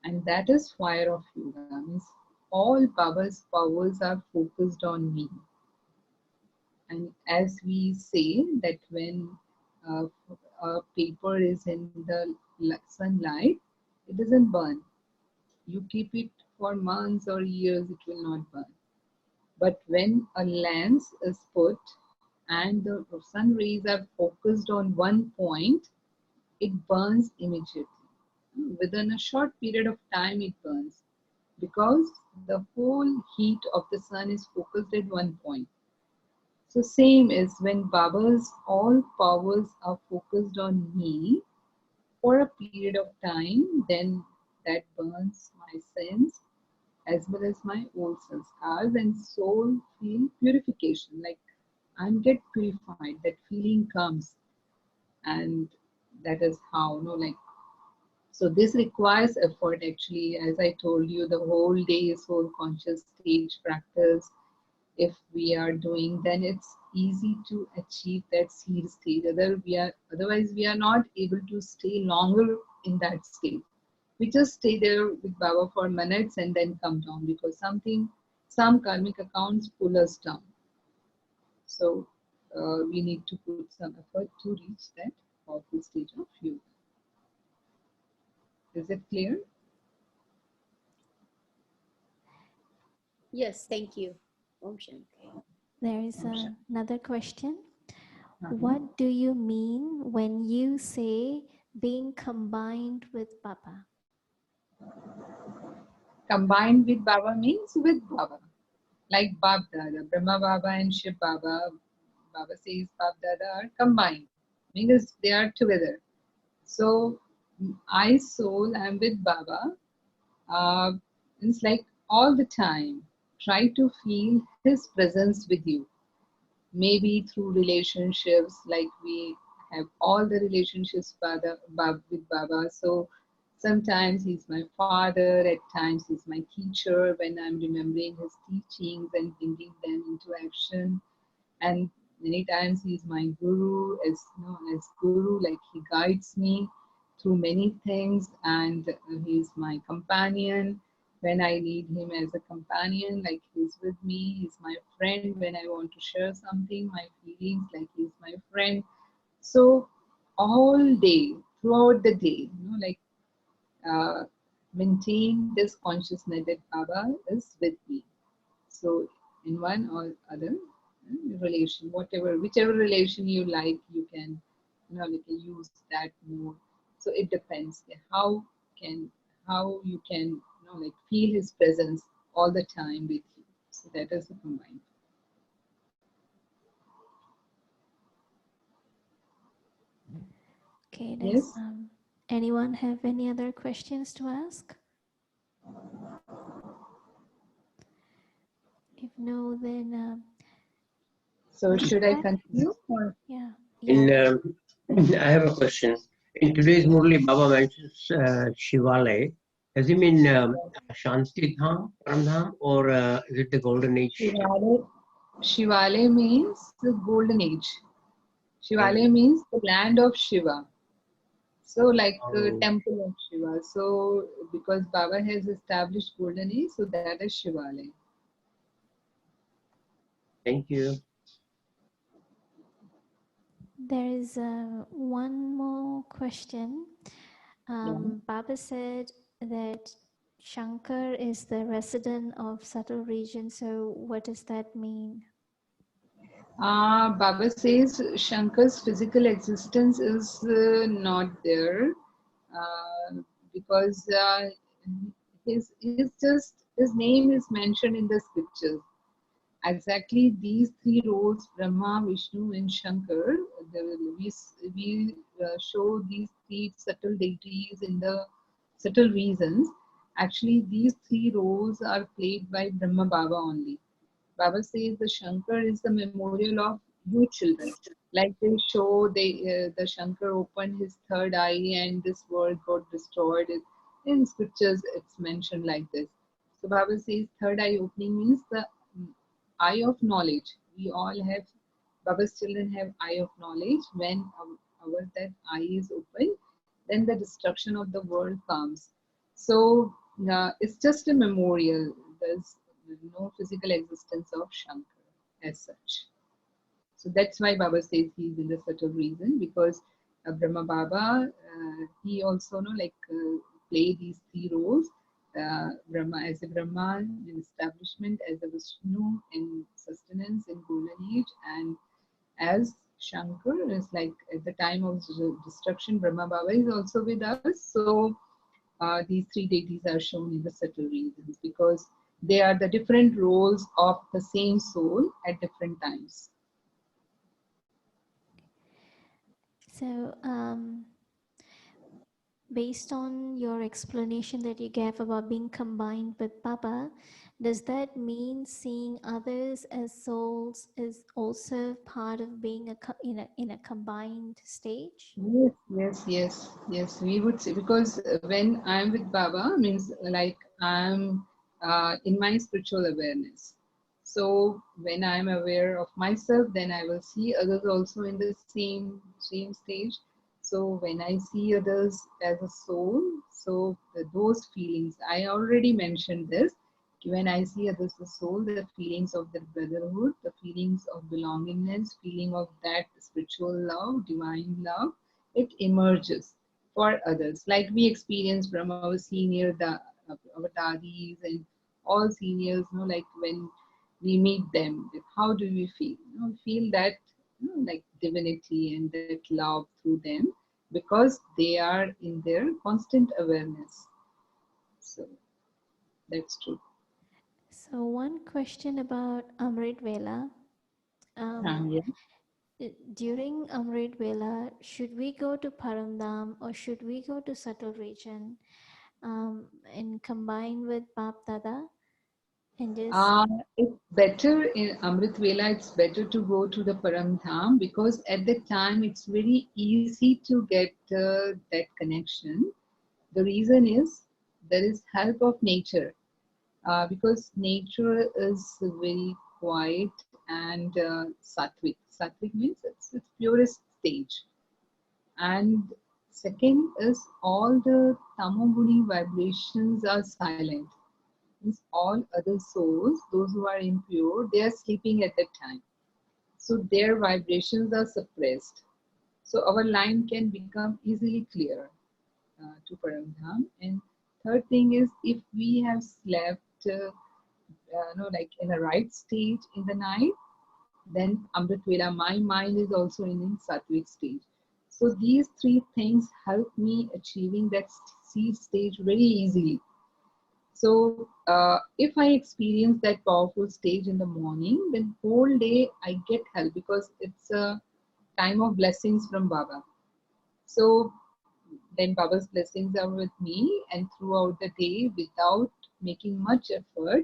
And that is fire of yoga. Means all Baba's powers are focused on me. And as we say that when uh, a paper is in the sunlight, it doesn't burn. You keep it for months or years, it will not burn. But when a lens is put and the sun rays are focused on one point, it burns immediately. Within a short period of time, it burns because the whole heat of the sun is focused at one point. So same is when Baba's all powers are focused on me for a period of time, then that burns my sins as well as my old sanskars and soul feel purification. Like I'm get purified, that feeling comes, and that is how like. So this requires effort actually. As I told you, the whole day is whole conscious stage practice. If we are doing, then it's easy to achieve that seed stage. Otherwise we are not able to stay longer in that state. We just stay there with Baba for minutes and then come down because some karmic accounts pull us down. So we need to put some effort to reach that powerful stage of yoga. Is it clear? Yes, thank you. Om Shanti. There is another question. Uh-huh. What do you mean when you say being combined with Baba? Combined with Baba means with Baba. Like Bab Dada, Brahma Baba and Shiv Baba. Baba says Bab Dada are combined, because they are together. So I soul am with Baba. It's like all the time. Try to feel His presence with you. Maybe through relationships, like we have all the relationships with Baba. So sometimes he's my father, at times he's my teacher when I'm remembering his teachings and bringing them into action. And many times he's my guru, as as guru, like he guides me through many things, and he's my companion when I need him as a companion, like he's with me. He's my friend when I want to share something, my feelings, like he's my friend. So all day, throughout the day, like uh, maintain this consciousness that Baba is with me. So in one or other relation, whichever relation you like, you can like use that more. So it depends can how you can like feel his presence all the time with you. So that is the combined. Okay, Yes. does anyone have any other questions to ask? If no, then So should I that- continue or? yeah. In, I have a question. In today's Murli, Baba mentions Shivalaya. Does he mean Shanti Dham, Paramdham, or is it the Golden Age? Shivale means the golden age. Shivale means the land of Shiva. So like temple of Shiva. So because Baba has established golden age, so that is Shivalaya. Thank you. There is one more question. Baba said that Shankar is the resident of subtle region. So what does that mean? Baba says Shankar's physical existence is not there because his name is mentioned in the scriptures. Exactly these three roles, Brahma, Vishnu, and Shankar, we show these three subtle deities in the subtle reasons. Actually, these three roles are played by Brahma Baba only. Baba says the Shankar is the memorial of you children. Like they show, the Shankar opened his third eye and this world got destroyed. In scriptures, it's mentioned like this. So Baba says third eye opening means the eye of knowledge. We all have, Baba's children have eye of knowledge. When our that eye is open, then the destruction of the world comes. So it's just a memorial. There's no physical existence of Shankar as such. So that's why Baba says he's in the subtle reason because Brahma Baba, he also play these three roles. Brahma as a Brahman in establishment, as a Vishnu in sustenance in golden age, and as Shankar is like at the time of destruction, Brahma Baba is also with us. So these three deities are shown in the subtle reasons because they are the different roles of the same soul at different times. So, based on your explanation that you gave about being combined with Baba, does that mean seeing others as souls is also part of being in a combined stage? Yes, yes, yes, yes. We would say because when I'm with Baba, means like I'm in my spiritual awareness. So when I'm aware of myself, then I will see others also in the same stage. So when I see others as a soul, so those feelings I already mentioned this. When I see others as a soul, the feelings of the brotherhood, the feelings of belongingness, feeling of that spiritual love, divine love it emerges for others. Like we experience from our senior, our dadis and all seniors, like when we meet them, how do we feel? Feel that like divinity and that love through them because they are in their constant awareness. So that's true. So, one question about Amrit Vela. Um, Yeah. during Amrit Vela, should we go to Paramdam or should we go to Subtle region and combine with Bap Dada and just Uh, it's better in Amrit Vela, it's better to go to the Param Dham because at that time it's very easy to get that connection. The reason is there is help of nature because nature is very quiet and sattvic. Sattvic means it's purest stage. And second is all the tamoguni vibrations are silent means all other souls, those who are impure, they are sleeping at that time. So their vibrations are suppressed. So our line can become easily clear to Paramdham. And third thing is if we have slept, like in a right stage in the night, then Amrit Vela, my mind is also in Sattvic stage. So these three things help me achieving that seed stage very easily. So if I experience that powerful stage in the morning, then whole day I get help because it's a time of blessings from Baba. So then Baba's blessings are with me, and throughout the day, without making much effort,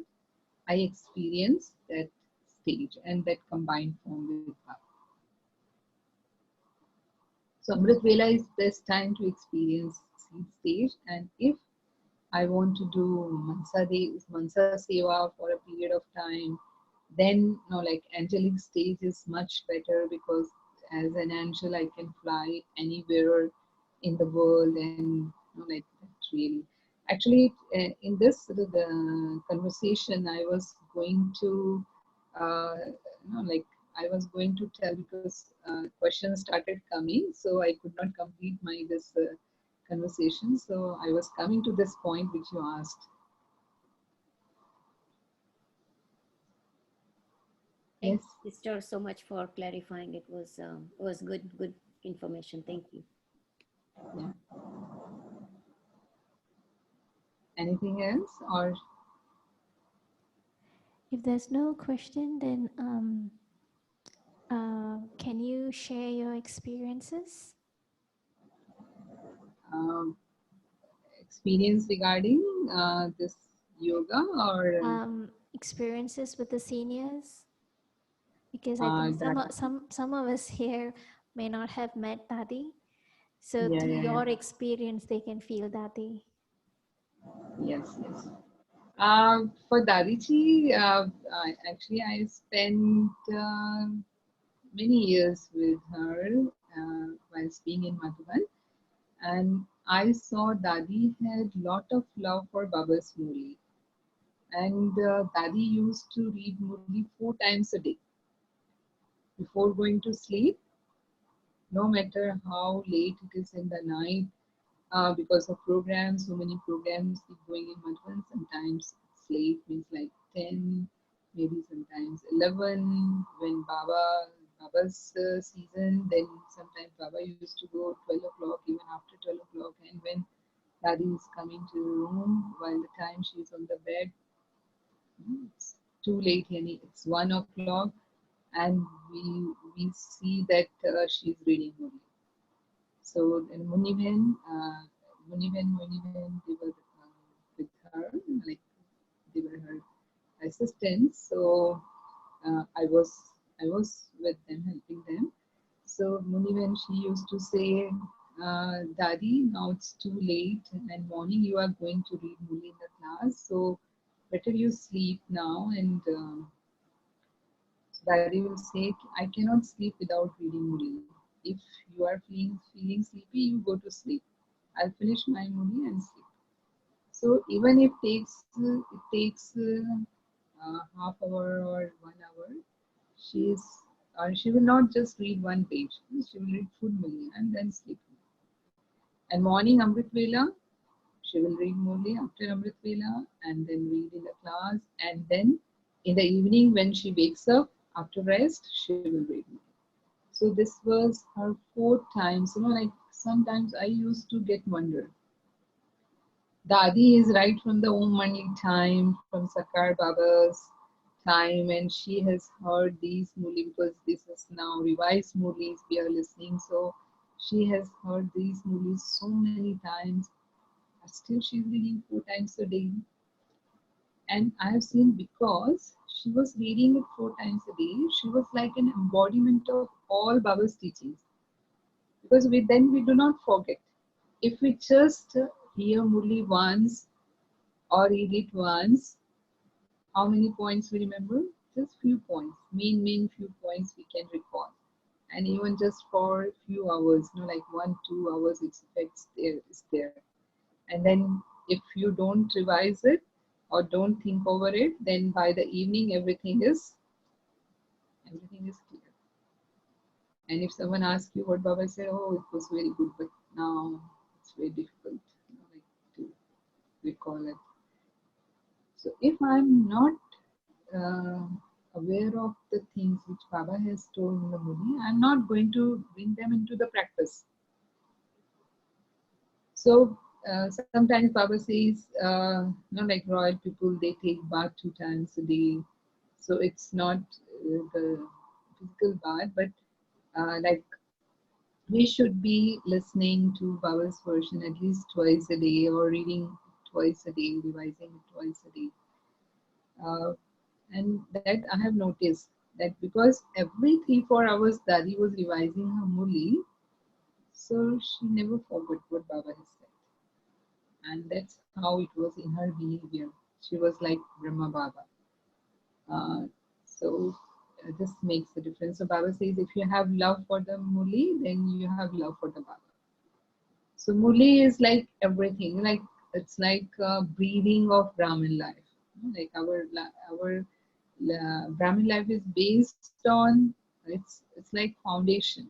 I experience that stage and that combined form with Baba. So Amrit Vela is best time to experience seed stage, and if I want to do Mansa Seva for a period of time. Then, like angelic stage is much better because as an angel, I can fly anywhere in the world and like that really. Actually, in this the conversation, I was going to, like I was going to tell because questions started coming, so I could not complete my this conversation. So I was coming to this point which you asked. Yes. Thanks, sister, so much for clarifying. It was good information. Thank you. Yeah. Anything else, or If there's no question, then can you share your experiences? um, experience regarding this yoga, or Experiences with the seniors? Because I think that? some of us here may not have met Dadi. So Yeah, through yeah, yeah. your experience, they can feel Dadi. Yes, yes. For Dadichi, actually, I spent many years with her whilst being in Madhuban, and I saw Dadi had lot of love for Baba's Murli, and Dadi used to read Murli 4 times a day before going to sleep, no matter how late it is in the night. Because of programs, so many programs keep going in Madhuban. Sometimes it's late, means like 10, maybe sometimes 11. When Baba's season, then sometimes Baba used to go 12 o'clock, even after 12 o'clock. And when Dadi is coming to the room, while the time she's on the bed, it's too late, yani it's 1 o'clock, and we see that she's reading Murli. So then Muniben, they were with her, like they were her assistants. So I was with them, helping them. So Muniben, she used to say, "Daddy, now it's too late, and morning you are going to read Muli in the class. So better you sleep now." And Daddy will say, "I cannot sleep without reading Muli. If you are feeling sleepy, you go to sleep. I'll finish my movie and sleep." So even if it takes half hour or 1 hour, she's she will not just read one page. She will read full movie and then sleep. And morning Amrit Vela, she will read movie after Amrit Vela and then read in the class. And then in the evening when she wakes up after rest, she will read movie. So this was her 4 times. Like sometimes I used to get wonder. Dadi is right from the Om Mani time, from Sakar Baba's time, and she has heard these Murli because this is now revised Murlis we are listening. So she has heard these Murlis so many times, but still she's reading 4 times a day. And I have seen because she was reading it 4 times a day, she was like an embodiment of all Baba's teachings. Because then we do not forget. If we just hear Murli once or read it once, how many points we remember? Just few points, main few points we can recall. And even just for a few hours, like 1-2 hours, its effects there is there. And then if you don't revise it or don't think over it, then by the evening everything is clear. And if someone asks you what Baba said, oh, it was very good, but now it's very difficult, like to recall it. So if I'm not uh, aware of the things which Baba has told in the movie, I'm not going to bring them into the practice. So sometimes Baba says, like royal people, they take bath 2 times a day. So it's not the physical bath, but like we should be listening to Baba's version at least twice a day or reading twice a day, revising it twice a day. And that I have noticed that because every 3-4 hours Dadi was revising her Murli, so she never forgot what Baba has said. And that's how it was in her behavior. She was like Brahma Baba. So this makes a difference. So Baba says if you have love for the Murli, then you have love for the Baba. So Murli is like everything. Like it's like breathing of Brahmin life. Like our Brahmin life is based on it's like foundation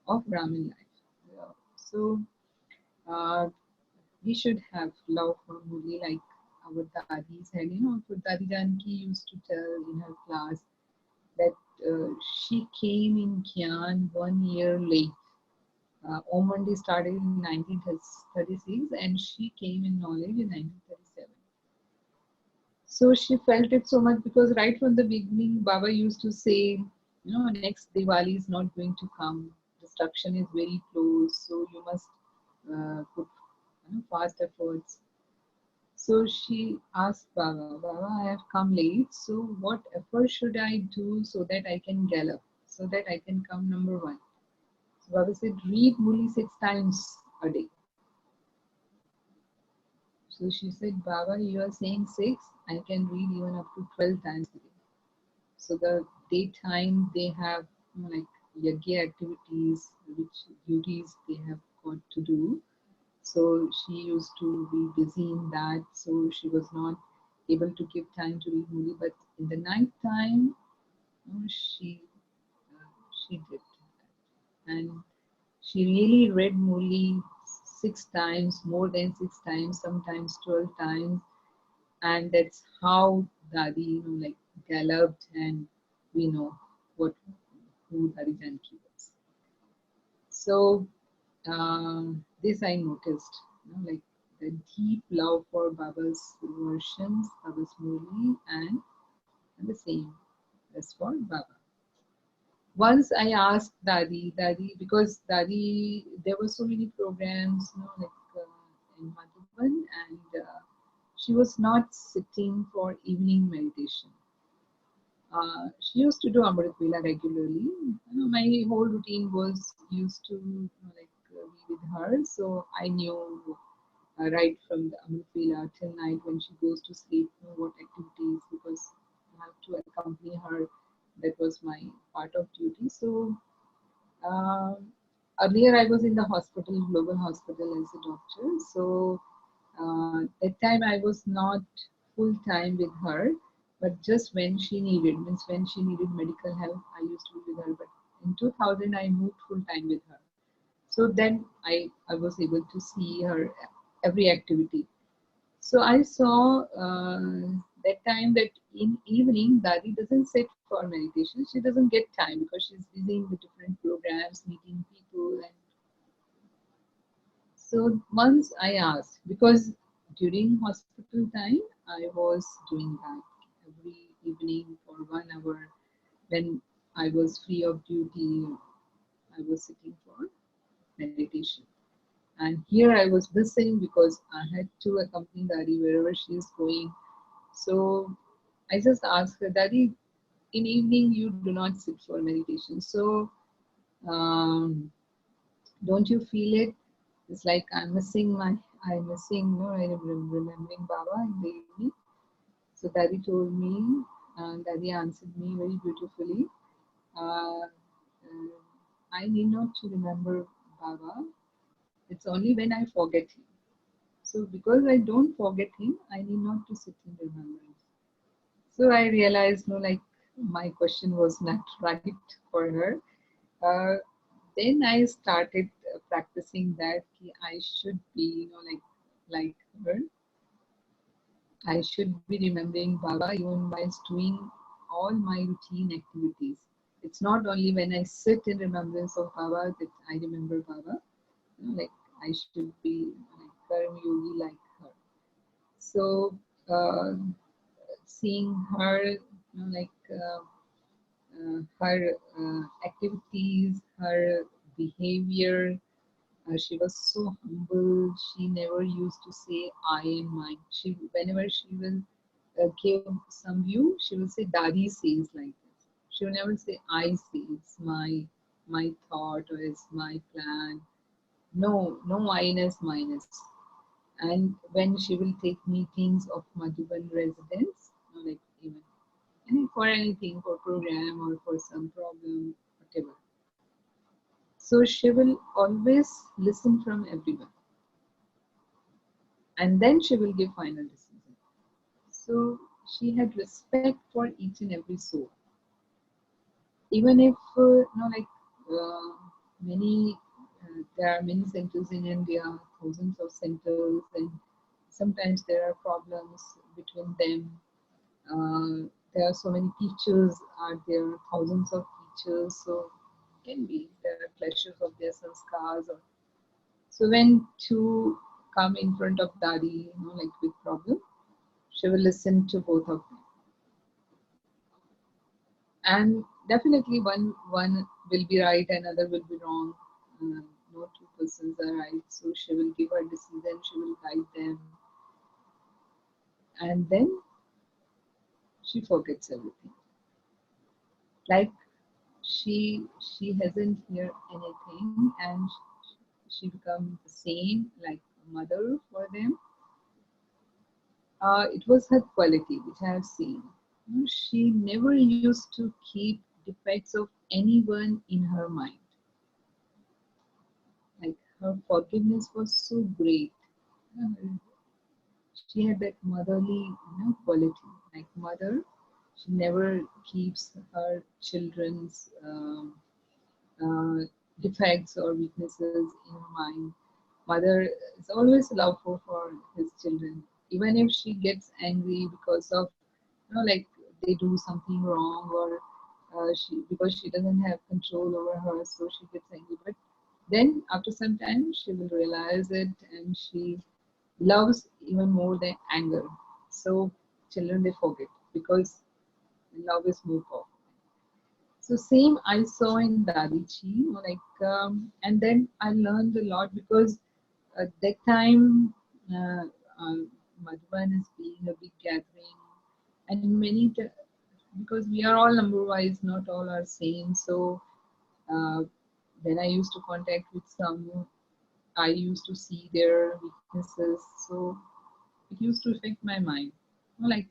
of Brahmin life. Yeah. So uh, we should have love for Murli like our Dadi said. For Dadi Janki used to tell in her class that she came in Gyan 1 year late. Om Mandi started in 1936 and she came in knowledge in 1937. So she felt it so much because right from the beginning, Baba used to say, next Diwali is not going to come. Destruction is very close, so you must put fast efforts. So she asked Baba, Baba, I have come late, so what effort should I do so that I can gallop, so that I can come number one? So Baba said, read Murli 6 times a day. So she said, Baba, you are saying 6, I can read even up to 12 times a day. So the daytime they have like yagya activities, which duties they have got to do. So she used to be busy in that. So she was not able to give time to read Murli. But in the night time, she did that. And she really read Murli 6 times, more than 6 times, sometimes 12 times. And that's how Dadi, like galloped, and we know what who Dadi Janki was. So this I noticed, like the deep love for Baba's versions, Baba's Murli, and the same as for Baba. Once I asked Dadi, because Dadi, there were so many programs, like in Madhuban, and she was not sitting for evening meditation. She used to do Amrit Vela regularly. My whole routine was used to be with her, so I knew right from the Amrit Vela till night when she goes to sleep, what activities, because I have to accompany her. That was my part of duty. So earlier I was in the hospital, global hospital as a doctor. So that time I was not full time with her, but just when she needed, means when she needed medical help, I used to be with her. But in 2000, I moved full time with her. So then I was able to see her every activity. So I saw that time that in evening, Dadi doesn't sit for meditation. She doesn't get time because she's busy in the different programs, meeting people. And so once I asked, because during hospital time, I was doing that every evening for 1 hour. When I was free of duty, I was sitting for meditation. And here I was missing because I had to accompany Dadi wherever she is going. So I just asked her, Dadi, in evening you do not sit for meditation. So um, don't you feel it? It's like I'm missing, I'm remembering Baba in the evening. So Daddy told me, and Daddy answered me very beautifully. I need not to remember Baba. It's only when I forget him. So because I don't forget him, I need not to sit in remembrance. So I realized, like my question was not right for her. Uh, then I started practicing that I should be, like her. I should be remembering Baba even whilst doing all my routine activities. It's not only when I sit in remembrance of Baba that I remember Baba. Like I should be like Karm Yogi like her. So seeing her, her activities, her behavior. She was so humble. She never used to say I and mine. She, whenever she will give some view, she will say Dadi says like this. She will never say I say. It's my thought or it's my plan. No, no minus minus. And when she will take meetings of Madhuban residents, like even for anything, for program or for some problem, whatever. So she will always listen from everyone, and then she will give final decision. So she had respect for each and every soul, even if many there are many centers in India, thousands of centers, and sometimes there are problems between them. there are so many teachers are there, thousands of teachers, so can be there are clashes of their sanskars. Or, so when two come in front of Dadi, like with problem, she will listen to both of them. And definitely one will be right, another will be wrong. No two persons are right, so she will give her decision, she will guide them, and then she forgets everything. Like she hasn't heard anything, and she becomes the same like a mother for them. It was her quality which I have seen. She never used to keep defects of anyone in her mind. Like her forgiveness was so great. Uh, She had that motherly, quality. Like mother, she never keeps her children's uh, defects or weaknesses in her mind. Mother is always loveful for his children, even if she gets angry because of, like they do something wrong, or she because she doesn't have control over her, so she gets angry. But then after some time, she will realize it, and she loves even more than anger. So children they forget because love is more powerful. So same I saw in Dadichi, and then I learned a lot because at that time uh, Madhuban is being a big gathering, and because we are all number wise, not all are same. So uh, when I used to contact with some, I used to see their weaknesses. So it used to affect my mind. Like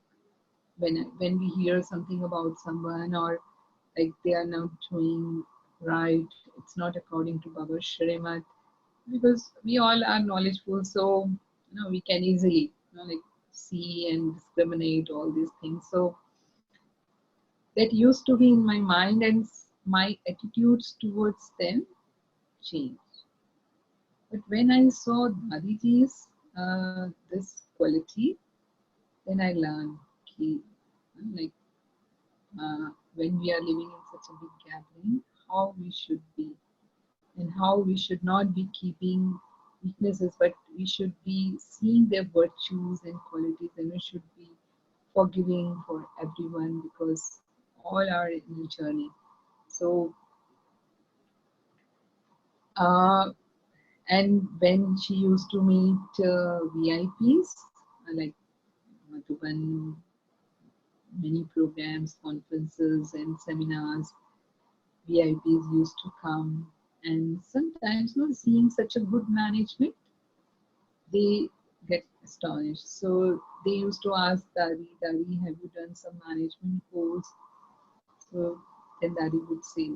when we hear something about someone, or like they are not doing right, it's not according to Baba's Shrimat, because we all are knowledgeful, so we can easily like see and discriminate all these things. So that used to be in my mind, and my attitudes towards them changed. But when I saw Dadiji's this quality, then I learned ki, like when we are living in such a big gathering, how we should be, and how we should not be keeping weaknesses, but we should be seeing their virtues and qualities, and we should be forgiving for everyone because all are in a journey. So, uh, and when she used to meet VIPs, like Madhuban, many programs, conferences, and seminars, VIPs used to come, and sometimes, seeing such a good management, they get astonished. So they used to ask Dari, have you done some management course? So then Dari would say,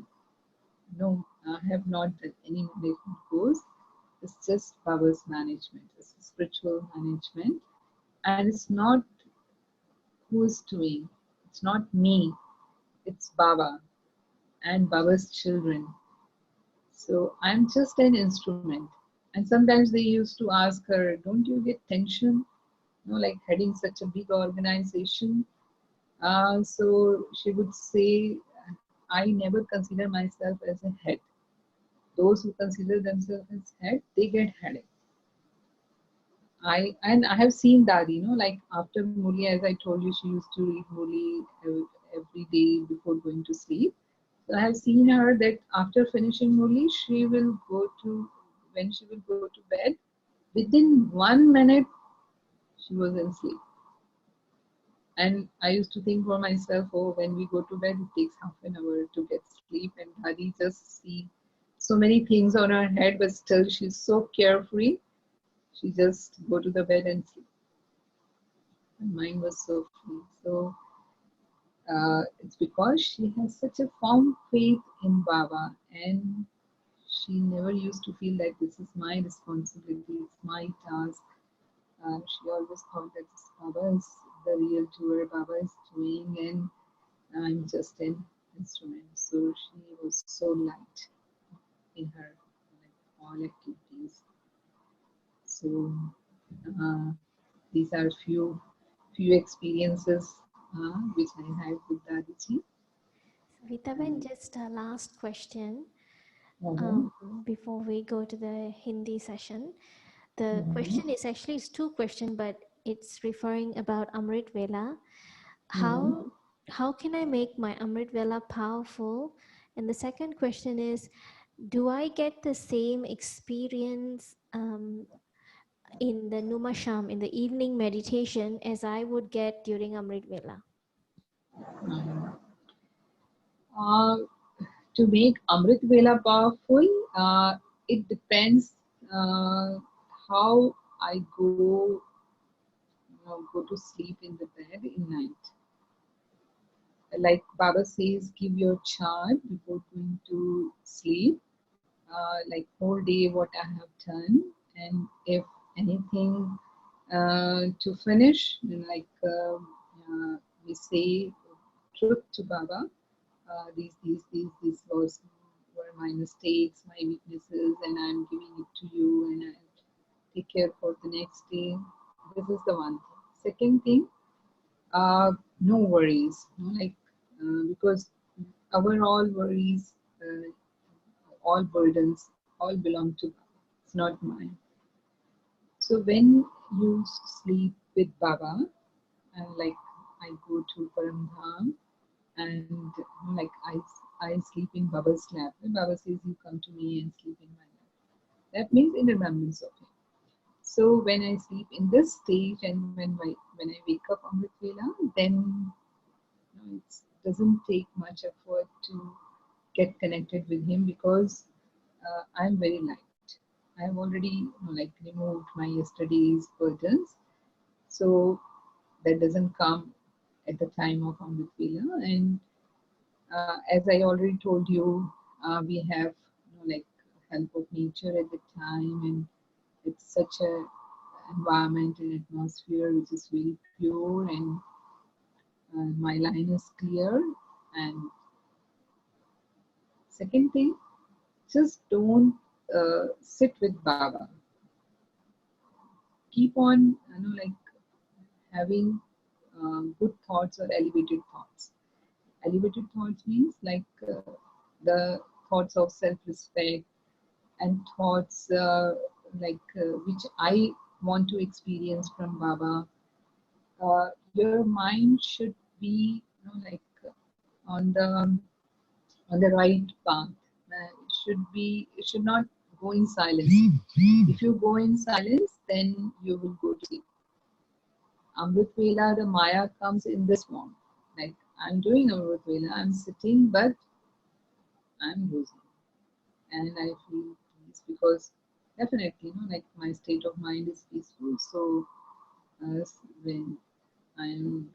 no, I have not done any management course. It's just Baba's management. It's spiritual management, and it's not who is doing. It's not me. It's Baba and Baba's children. So I'm just an instrument. And sometimes they used to ask her, don't you get tension? Like heading such a big organization. So she would say, I never consider myself as a head. Those who consider themselves as head, they get headache. I have seen that, like after Murli, as I told you, she used to read Murli every day before going to sleep. So I have seen her that after finishing Murli, when she will go to bed, within 1 minute, she was in sleep. And I used to think for myself, oh, when we go to bed, it takes half an hour to get sleep. And Dadi just see so many things on her head, but still she's so carefree. She just go to the bed and sleep. My mind was so free. So it's because she has such a firm faith in Baba, and she never used to feel that this is my responsibility, it's my task. She always thought that this Baba is the real doer, Baba is doing, and I'm just an instrument. So she was so light in her all activities. So uh, these are few experiences which I had with Dadaji. Savita, just a last question Mhm. before we go to the Hindi session. The Mhm. question is actually it's two questions, but it's referring about Amrit Vela. Mhm. How can I make my Amrit Vela powerful? And the second question is, do I get the same experience in the Numasham, in the evening meditation, as I would get during Amrit Vela? Mhm. Uh, to make Amrit Vela powerful, it depends how I go to sleep in the bed in night. Like Baba says, give your chant before going to sleep. Like whole day what I have done, and if anything to finish, like we say truth to Baba. These were my mistakes, my weaknesses, and I'm giving it to you, and I take care for the next day. This is the one thing. Second thing, no worries, like because our all worries, all burdens, all belong to Baba. It's not mine. So when you sleep with Baba, and like I go to Paramdham, and like I sleep in Baba's lap. And Baba says, "You come to me and sleep in my lap." That means in remembrance of him. So when I sleep in this stage, and when I wake up Amrit Vela, then it doesn't take much effort to get connected with him because I'm very light. I've already like removed my yesterday's burdens, so that doesn't come at the time of Amrit Vela. And as I already told you, we have like help of nature at the time, and it's such a environment and atmosphere which is very pure, and my line is clear. And second thing, just don't sit with Baba. Keep on, like having good thoughts or elevated thoughts. Elevated thoughts means like the thoughts of self-respect and thoughts which I want to experience from Baba. Your mind should be like on the right path. It should not go in silence. If you go in silence, then you will go to sleep. Amrit Vela, the Maya comes in this form. Like I'm doing Amrit Vela, I'm sitting, but I'm losing. And I feel peace because definitely, like my state of mind is peaceful. So when I'm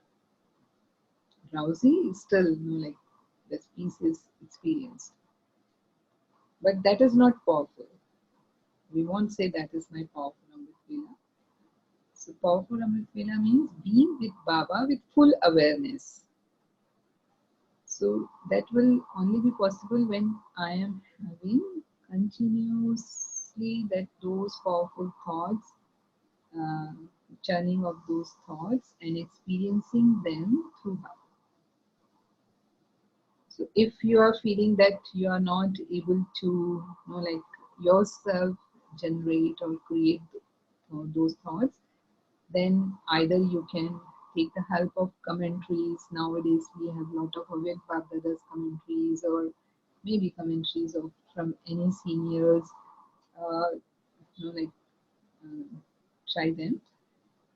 drowsy, still, like this peace is experienced. But that is not powerful. We won't say that is my powerful Amrit Vela. So powerful Amrit Vela means being with Baba with full awareness. So that will only be possible when I am having continuously that those powerful thoughts, uh, churning of those thoughts and experiencing them through Baba. So if you are feeling that you are not able to, like yourself generate or create those thoughts, then either you can take the help of commentaries. Nowadays we have a lot of Avyak Bhagavatas commentaries, or maybe commentaries of from any seniors. Uh, like uh, try them,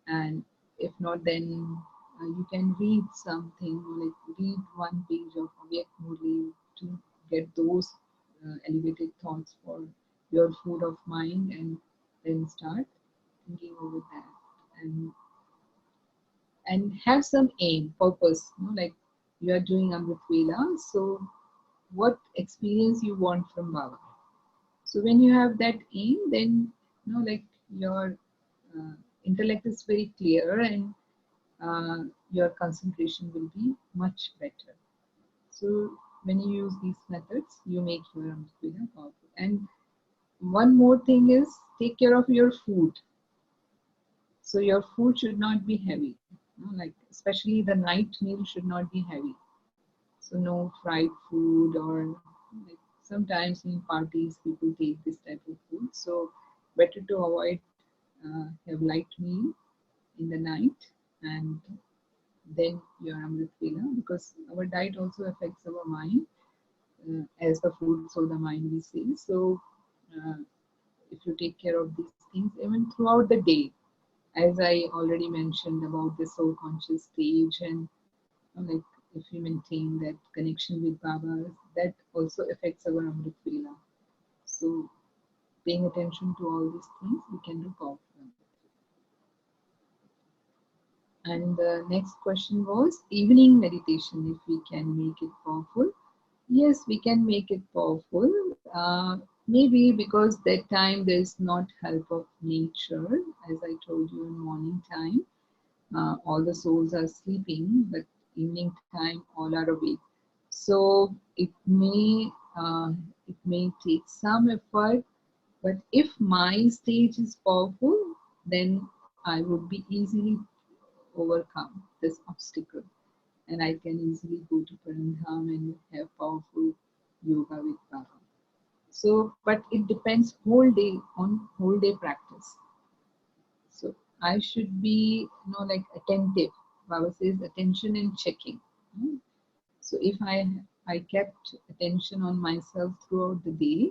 and if not, then you can read something, like read one page of Avyak Murli to get those elevated thoughts for your food of mind, and then start thinking over that. And have some aim, purpose, like you are doing Amrit Vela, so what experience you want from Baba. So when you have that aim, then like your uh, intellect is very clear, and your concentration will be much better. So when you use these methods, you make your Amrit Vela powerful. And one more thing is take care of your food. So your food should not be heavy. Like especially the night meal should not be heavy. So no fried food, or like sometimes in parties people take this type of food. So better to avoid have light meal in the night, and then your Amrit Vela, because our diet also affects our mind. As the food, so the mind, we say. So uh, if you take care of these things even throughout the day, as I already mentioned about the soul conscious stage, and like if we maintain that connection with Baba, that also affects our Amrit Vela. So paying attention to all these things, we can do powerful. And the next question was evening meditation, if we can make it powerful. Yes, we can make it powerful. Maybe because that time there is not help of nature, as I told you in morning time. All the souls are sleeping, but evening time all are awake. So it may take some effort, but if my stage is powerful, then I would be easily overcome this obstacle, and I can easily go to Parandham and have powerful yoga with Baba. So, but it depends whole day on whole day practice. So I should be, like attentive. Baba says attention and checking. Mm. So if I kept attention on myself throughout the day,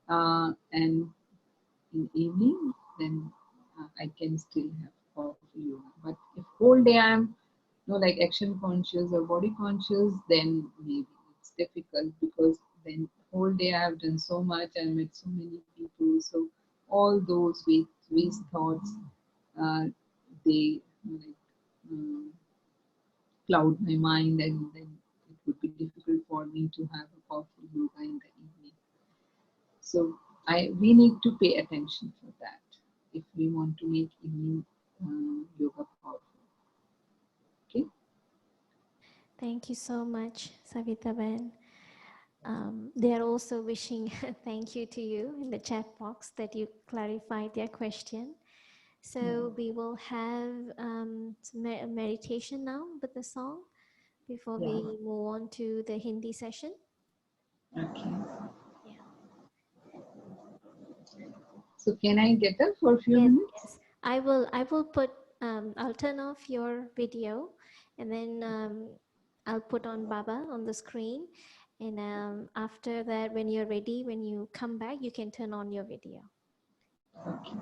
and in evening, then I can still have powerful yoga. But if whole day I'm like action conscious or body conscious, then maybe it's difficult, because then whole day I've done so much and met so many people. So all those waste thoughts, uh, they like um, cloud my mind, and then it would be difficult for me to have a powerful yoga in the evening. So we need to pay attention for that if we want to make evening yoga powerful. Okay. Thank you so much, Savita Ben. They are also wishing thank you to you in the chat box that you clarified their question. So we will have some meditation now with the song before Yeah. we move on to the Hindi session. Okay. Yeah. So can I get up for a few Yes, minutes? yes. I will put I'll turn off your video, and then I'll put on Baba on the screen, and after that, when you're ready, when you come back, you can turn on your video. Okay.